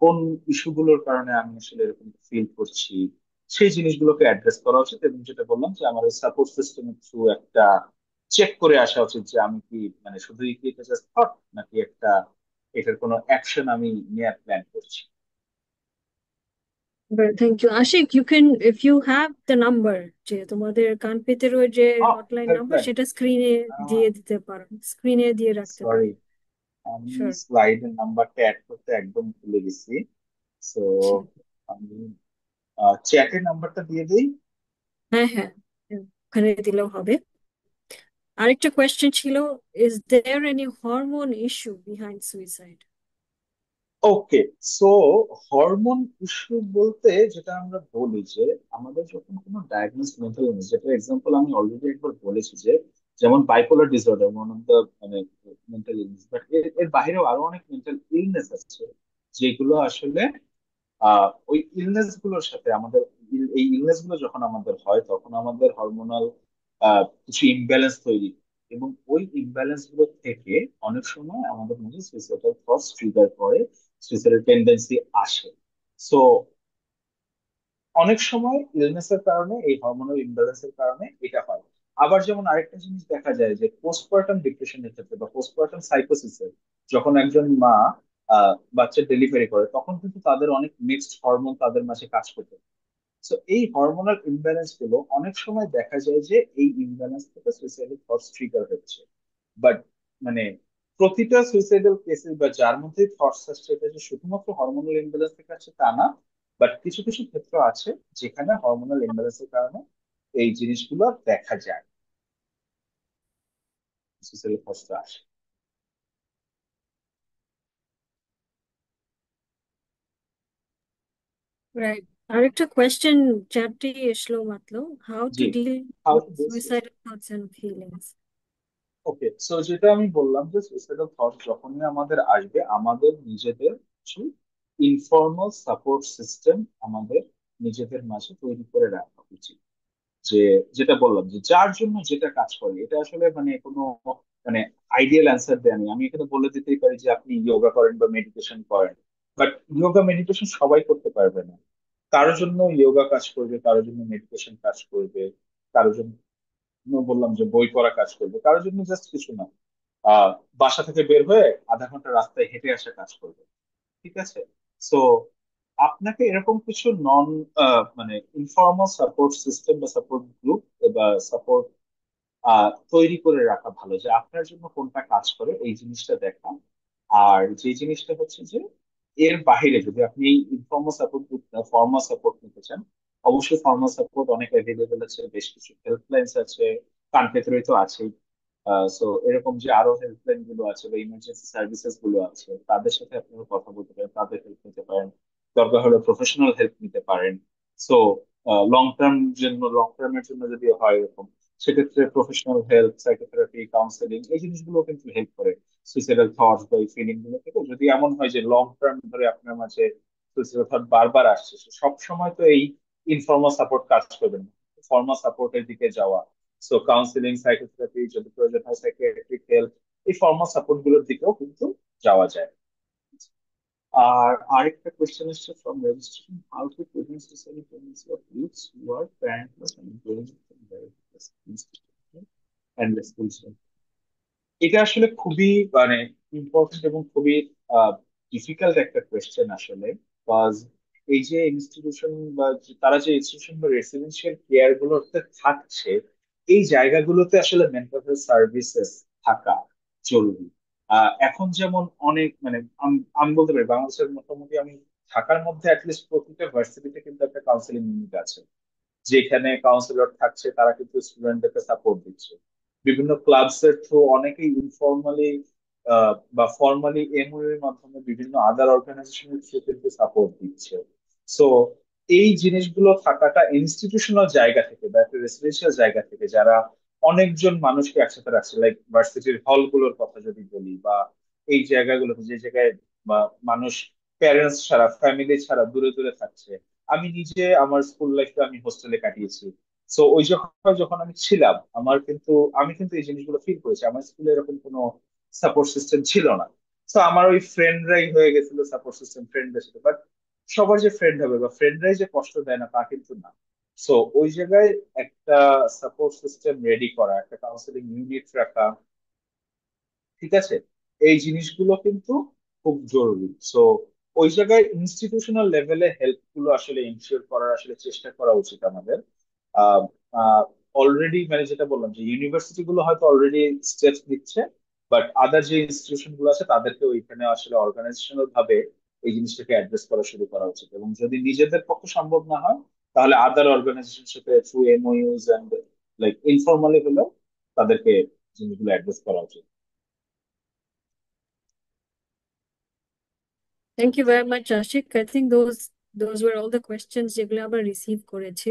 কোন ইস্যুগুলোর কারণে আমি আসলে এরকম ফিল করছি, সেই জিনিসগুলোকে অ্যাড্রেস করা উচিত। এবং যেটা বললাম যে আমার সাপোর্ট সিস্টেমের থ্রু একটা চেক করে আসা উচিত যে আমি কি মানে শুধুই কি এটা জাস্ট থট নাকি একটা এটার কোনো অ্যাকশন আমি নেয়ার প্ল্যান করছি। Thank you Ashiq, you can if you have the number, যে তোমাদের কানপেতের ওই যে হটলাইন নাম্বার, হেল্পলাইন। সেটা স্ক্রিনে দিয়ে দিতে পারো, স্ক্রিনে দিয়ে রাখতে পারো। সরি, আমি শিওর। স্লাইডের নাম্বারটা অ্যাড করতে একদম ভুলে গেছি। সো আমি চ্যাটের নাম্বারটা দিয়ে দিই। হ্যাঁ হ্যাঁ, ওখানে দিলেও হবে। আরেকটা কোয়েশ্চেন ছিল, is there any hormone issue behind suicide? Okay, so hormone issue বলতে যেটা আমরা বলি যে আমাদের যখন কোনো ডায়াগনোস মেন্টাল ইলনেস, যেটা এক্সাম্পল আমি অলরেডি একবার বলেছি যে যেমন bipolar disorder one of the মানে মেন্টাল ইলনেস, বাট এর এর বাইরেও আরো অনেক মেন্টাল ইলনেস আছে যেগুলো আসলে ওই ইলনেস গুলোর সাথে আমাদের এই ইলনেস গুলো যখন আমাদের হয় তখন আমাদের হরমোনাল কিছু ইমব্যালেন্স তৈরি হয়। এবং ওই ইমব্যালেন্স গুলো থেকে অনেক সময় আমাদের মধ্যে সুইসাইডাল থটস ট্রিগার করে, সুইসাইডাল টেন্ডেন্সি আসে। সো অনেক সময় ইলনেসের কারণে, এই হরমোনাল ইমব্যালেন্সের কারণে এটা হয়। আবার যেমন আরেকটা জিনিস দেখা যায় যে পোস্টপার্টাম ডিপ্রেশনের ক্ষেত্রে বা পোস্টপার্টাম সাইকোসিসে যখন একজন মা বাচ্চার ডেলিভারি করে, তখন কিন্তু তাদের অনেক মিক্সড হরমোন তাদের মাঝে কাজ করতে। তো এই হরমোনাল ইমব্যালেন্স গুলো অনেক সময় দেখা যায় যে এই ইমব্যালেন্স থেকে সুইসাইডাল থটস ট্রিগার হচ্ছে। বাট মানে প্রতিটা সুইসাইডাল কেসে বা যার মধ্যে থটস আসছে এটা যে শুধুমাত্র হরমোনাল ইমব্যালেন্স থেকে আসছে তা না। বাট কিছু কিছু ক্ষেত্র আছে যেখানে হরমোনাল ইমব্যালেন্সের কারণে এই জিনিসগুলো দেখা যায়, সুইসাইডাল থটসটা আসে। রাইট। আরেকটা কোয়েশ্চেন চ্যাটটি এসলো মাত্র, হাউ টু জি, deal how with to deal. Suicidal thoughts and feelings. Okay, so যেটা আমি বললাম যে সুইসাইডাল থট যখনই আমাদের আসবে, আমাদের নিজেদের কিছু ইনফর্মাল সাপোর্ট সিস্টেম আমাদের নিজেদের মাঝে তৈরি করে রাখা উচিত। যে যেটা বললাম যে যার জন্য যেটা কাজ করে, এটা আসলে মানে কোনো মানে আইডিয়াল অ্যান্সার দেয়া নেই। আমি এখানে বলে দিতেই পারি যে আপনি যোগা করেন বা মেডিটেশন করেন, বাট যোগা মেডিটেশন সবাই করতে পারবে না। কারোর জন্য যোগা কাজ করবে, কারোর জন্য মেডিটেশন কাজ করবে, কারোর জন্য বললাম যে বই পড়া কাজ করবে, কারোর জন্য জাস্ট কিছু না, আহ বাসা থেকে বের হয়ে আধা ঘন্টা রাস্তায় হেঁটে আসা কাজ করবে। ঠিক আছে। সো আপনাকে এরকম কিছু নন মানে ইনফর্মাল সাপোর্ট সিস্টেম বা সাপোর্ট গ্রুপ বা সাপোর্ট তৈরি করে রাখা ভালো, যে আপনার জন্য কোনটা কাজ করে এই জিনিসটা দেখা। আর যে জিনিসটা হচ্ছে যে এর বাইরে যদি আপনি এই ইনফর্মাল সাপোর্ট ফর্মাল সাপোর্ট নিতে চান, অবশ্যই ফর্মাল সাপোর্ট অনেক অ্যাভেলেবেল আছে, বেশ কিছু হেল্পলাইন্স আছে, কানপেতরই তো আছেই। সো এরকম যে আরো হেল্পলাইন গুলো আছে বা ইমার্জেন্সি সার্ভিসেস গুলো আছে, তাদের সাথে আপনারা কথা বলতে পারেন, তাদের হেল্প নিতে পারেন, দরকার হলে প্রফেশনাল হেল্প নিতে পারেন। সো লং টার্মের জন্য যদি হয় এরকম, সেক্ষেত্রে প্রফেশনাল হেল্প, সাইকোথেরাপি, কাউন্সেলিং এই জিনিসগুলো কিন্তু হেল্প করে সুইসাইডাল থটস বা এই ফিলিং গুলো থেকে। যদি এমন হয় যে লং টার্ম ধরে আপনার মাঝে সুইসাইডাল থট বারবার আসছে, সব সময় তো এই ইনফর্মাল সাপোর্ট কাজ করবে না, ফর্মাল সাপোর্টের দিকে যাওয়া, সো কাউন্সিলিং, সাইকোথেরাপি, যদি প্রয়োজন হয় সাইকিয়াট্রিক হেল্প, এই ফর্মাল সাপোর্ট গুলোর দিকেও কিন্তু যাওয়া যায়। আর আরেকটা কোয়েশ্চেন এসেছে from registration, how to prevent suicide tendency of youths who are parentless and growing from their institution and school. এটা আসলে খুবই মানে ইম্পর্টেন্ট এবং খুবই ডিফিকাল্ট একটা কোয়েশ্চেন আসলে। কজ এই যে ইনস্টিটিউশন বা তারা যে ইনস্টিটিউশন বা রেসিডেন্সিয়াল কেয়ার গুলোতে থাকছে, এই জায়গাগুলোতে আসলে মেন্টাল হেলথ সার্ভিসেস থাকা জরুরি। এখন যেমন অনেক মানে আমি বলতে পারি বাংলাদেশের মোটামুটি আমি ঢাকার মধ্যে অ্যাটলিস্ট প্রতিটা ভার্সিটিতে কিন্তু একটা কাউন্সিলিং ইউনিট আছে, যেখানে কাউন্সিলর থাকছে, তারা কিন্তু স্টুডেন্টদেরকে সাপোর্ট দিচ্ছে। বিভিন্ন ক্লাবস এর থ্রু অনেকেই ইনফর্মালি বা ফর্মালি এমওইউ এর মাধ্যমে বিভিন্ন আদার অর্গানাইজেশনের থ্রু কিন্তু সাপোর্ট দিচ্ছে। সো এই জিনিসগুলো থাকাটা ইনস্টিটিউশনাল জায়গা থেকে বা একটা রেসিডেন্সিয়াল জায়গা থেকে, যারা অনেকজন মানুষকে একসাথে রাখছে, লাইক ভার্সিটির হলগুলোর কথা যদি বলি, বা এই জায়গাগুলোতে যে জায়গায় বা মানুষ প্যারেন্টস ছাড়া, ফ্যামিলি ছাড়া দূরে দূরে থাকছে। আমি নিজে আমার স্কুল লাইফটা আমি হোস্টেলে কাটিয়েছি। সো ওই যখন যখন আমি ছিলাম, আমি কিন্তু এই জিনিসগুলো ফিল করেছি। আমার স্কুলে এরকম কোনো সাপোর্ট সিস্টেম ছিল না। তো আমার ওই ফ্রেন্ডরাই হয়ে গেছিল সাপোর্ট সিস্টেম ফ্রেন্ডদের সাথে। বাট সবার যে ফ্রেন্ড হবে বা ফ্রেন্ডরাই যে কষ্ট দেয় না তা কিন্তু না। সো ওই জায়গায় একটা সাপোর্ট সিস্টেম রেডি করা, একটা কাউন্সিলিং ইউনিট রাখা, ঠিক আছে, এই জিনিসগুলো কিন্তু খুব জরুরি। সো ওই জায়গায় ইনস্টিটিউশনাল লেভেলে হেল্প গুলো আসলে ইনশিওর করার আসলে চেষ্টা করা উচিত আমাদের। অলরেডি মানে যেটা বললাম যে ইউনিভার্সিটি গুলো হয়তো অলরেডি স্টেপস নিচ্ছে, বাট আদার যে ইনস্টিটিউশন গুলো আছে তাদেরকে ওইখানে আসলে অর্গানাইজেশনাল ভাবে এই জিনিসটাকে অ্যাড্রেস করা শুরু করা উচিত। এবং যদি নিজেদের পক্ষে সম্ভব না হয়, তাহলে আদার অর্গানাইজেশনের সাথে through MoUs and like informally হলেও তাদেরকে জিনিসগুলো অ্যাড্রেস করা উচিত। Thank you very much Ashiq. I think those were all the questions যেগুলো আমরা রিসিভ করেছি।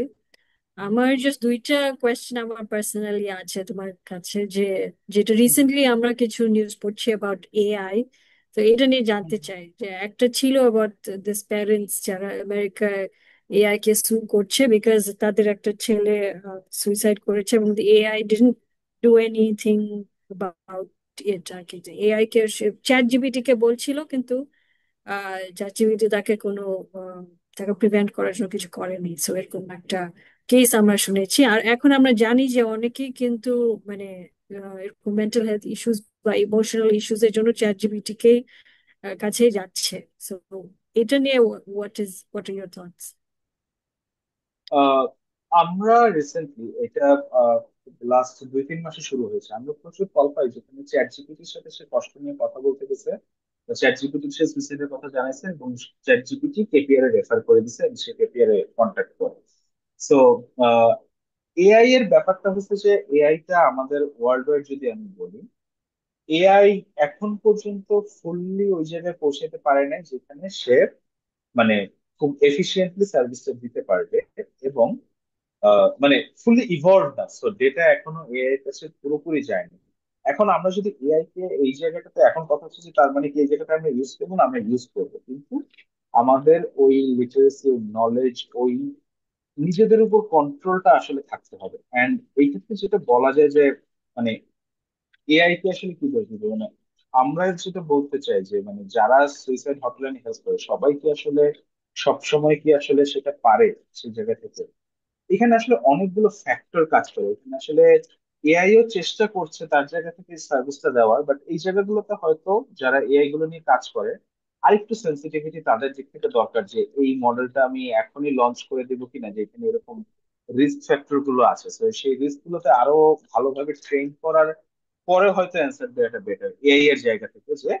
আমার জাস্ট দুইটা কোয়েশ্চেন আমার পার্সোনালি আছে তোমার কাছে, যেটা রিসেন্টলি আমরা কিছু নিউজ পড়ছি অ্যাবাউট এআই। তো এটা নিয়ে জানতে চাই যে একটা ছিল অ্যাবাউট দিস প্যারেন্টস যারা আমেরিকায় এআই কে সু করছে বিকজ তাদের একটা ছেলে সুইসাইড করেছে এবং AI didn't do anything about it আর কি। এআই কে চ্যাট জিপিটি কে বলছিল, কিন্তু চ্যাট জিপিটি তাকে কোনো আহ, তাকে প্রিভেন্ট করার জন্য কিছু করেনি। সো এরকম একটা কেস আমরা শুনেছি। আর এখন আমরা জানি যে অনেকেই কিন্তু মানে এরকম মেন্টাল হেলথ ইস্যুস বা ইমোশনাল ইস্যুস এর জন্য চ্যাট জিপিটি কে কাছেই যাচ্ছে। সো এটা নিয়ে হোয়াট আর ইউর থটস? আহ, আমরা রিসেন্টলি এটা লাস্ট 2-3 মাসে শুরু হয়েছে, আমরা প্রচুর কল পাই যেখানে চ্যাট জিপিটির সাথে সে কষ্ট নিয়ে কথা বলতে গেছে, চ্যাট জিপিটি সে সুইসাইডের কথা জানাইছে এবং চ্যাট জিপিটি কেপিআর এ রেফার করে দিছে এবং সে কেপিআর এ কন্ট্যাক্ট করে। সো এআই এর ব্যাপারটা হচ্ছে যে এআইটা আমাদের ওয়ার্ল্ড ওয়াইড যদি আমি বলি, এআই এখন পর্যন্ত ফুললি ওই জায়গায় পৌঁছাতে পারে নাই যেখানে সে মানে খুব এফিসিয়েন্টলি সার্ভিসটা দিতে পারবে এবং মানে ফুললি ইভলভ না। সো ডেটা এখনো এআই এর কাছে পুরোপুরি যায়নি। এখন আমরা যদি এআই কে এই জায়গাটাতে, এখন কথা হচ্ছে যে তার মানে কি এই জায়গাটা আমরা ইউজ করবো না, আমরা ইউজ করবো, কিন্তু আমাদের ওই লিটারেসি, নলেজ, ওই নিজেদের উপর কন্ট্রোলটা আসলে থাকতে হবে। এন্ড এই ক্ষেত্রে যেটা বলা যায় যে মানে এআই কে আসলে কি দোষ দিবে, মানে আমরা যেটা বলতে চাই যে মানে যারা সুইসাইড হটলাইন হেল্প করে সবাই কি আসলে সব সময় কি আসলে সেটা পারে সেই জায়গা থেকে? এখানে আসলে অনেকগুলো ফ্যাক্টর কাজ করে। এখানে আসলে এআই ও চেষ্টা করছে তার জায়গা থেকে সার্ভিসটা দেওয়ার, বাট এই জায়গাগুলোতে হয়তো যারা এআই গুলো নিয়ে কাজ করে আরেকটু সেন্সিটিভিটি তাদের দিক থেকে দরকার, যে এই মডেলটা আমি এখনই লঞ্চ করে দেবো কিনা, যে এখানে এরকম রিস্ক ফ্যাক্টর গুলো আছে। তো সেই রিস্ক গুলোতে আরো ভালোভাবে ট্রেন করার পরে হয়তো অ্যান্সার দেওয়াটা বেটার এআই এর জায়গা থেকে। যে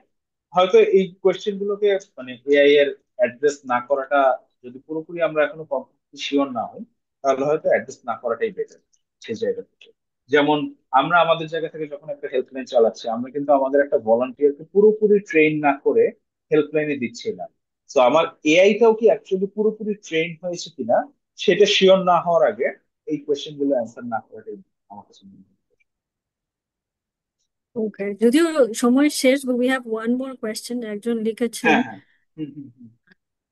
হয়তো এই কোয়েশ্চেন গুলোকে মানে এআই এর অ্যাড্রেস না করাটা, যদি পুরোপুরি আমরা এখনো কমপ্লিটলি শিওর না হই, তাহলে হয়তো অ্যাডজাস্ট না করাটাই বেটার সেই জায়গা থেকে। যেমন আমরা আমাদের জায়গা থেকে যখন একটা হেল্পলাইন চালাচ্ছি, আমরা কিন্তু আমাদের একটা ভলান্টিয়ারকে পুরোপুরি ট্রেন না করে হেল্পলাইনে দিচ্ছি না। তো আমার এআইটাও কি অ্যাকচুয়ালি পুরোপুরি ট্রেন হয়েছে কিনা সেটা শিওর না হওয়ার আগে এই কোয়েশ্চেন গুলো অ্যান্সার না করাটাই আমার কাছে মনে হয়। ওকে, যদিও সময় শেষ, we have one more question একজন লিখেছেন। হ্যাঁ, হ্যাঁ। হুম, হুম, হুম।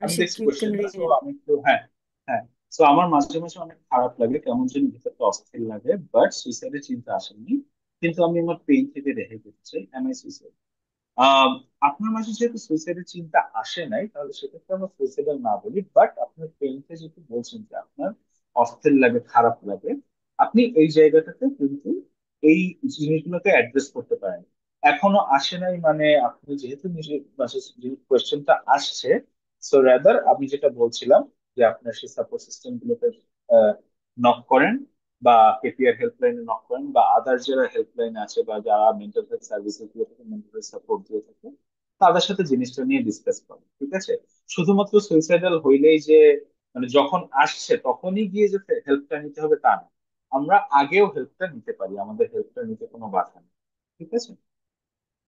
আমি আশিক, দেখছি ইউ ক্যান কোশ্চেনটা, রিড সো ইট। আমি একটু, হ্যাঁ, হ্যাঁ। সো আমার মাঝে মাঝে অনেক খারাপ লাগে, কেমন যেন ভিতরটা অস্থির লাগে, বাট সুইসাইডের চিন্তা আসেনি, কিন্তু আমি আমার পেইন থেকে রেহাই পেতে চাই। M I suicide? আহ আপনার মাঝে যেহেতু সুইসাইডের চিন্তা আসে নাই, তাহলে সেক্ষেত্রে আমরা সুইসাইডাল না বলি, বাট আপনার পেইনটা যেহেতু বলছেন যে আপনার অস্থির লাগে, খারাপ লাগে, আপনি এই জায়গাটাতে কিন্তু এই জিনিসগুলোকে অ্যাড্রেস করতে পারেন। এখনো আসে নাই মানে আপনি যেহেতু নিজের কোয়েশ্চেনটা আসছে, সো রাদার আমি যেটা বলছিলাম যে আপনার সেই সাপোর্ট সিস্টেম গুলোতে নক করেন, বা কেপিআর হেল্পলাইনে নক করেন, বা আদার যারা হেল্পলাইন আছে বা যারা মেন্টাল হেলথ সার্ভিসেস গুলো থেকে মেন্টাল হেলথ সাপোর্ট দিয়ে থাকে তাদের সাথে জিনিসটা নিয়ে ডিসকাস করেন, ঠিক আছে? শুধুমাত্র সুইসাইডাল হইলেই যে মানে যখন আসছে তখনই গিয়ে যে হেল্পটা নিতে হবে তা না, আমরা আগেও হেল্পটা নিতে পারি, আমাদের হেল্পটা নিতে কোনো বাধা নেই, ঠিক আছে?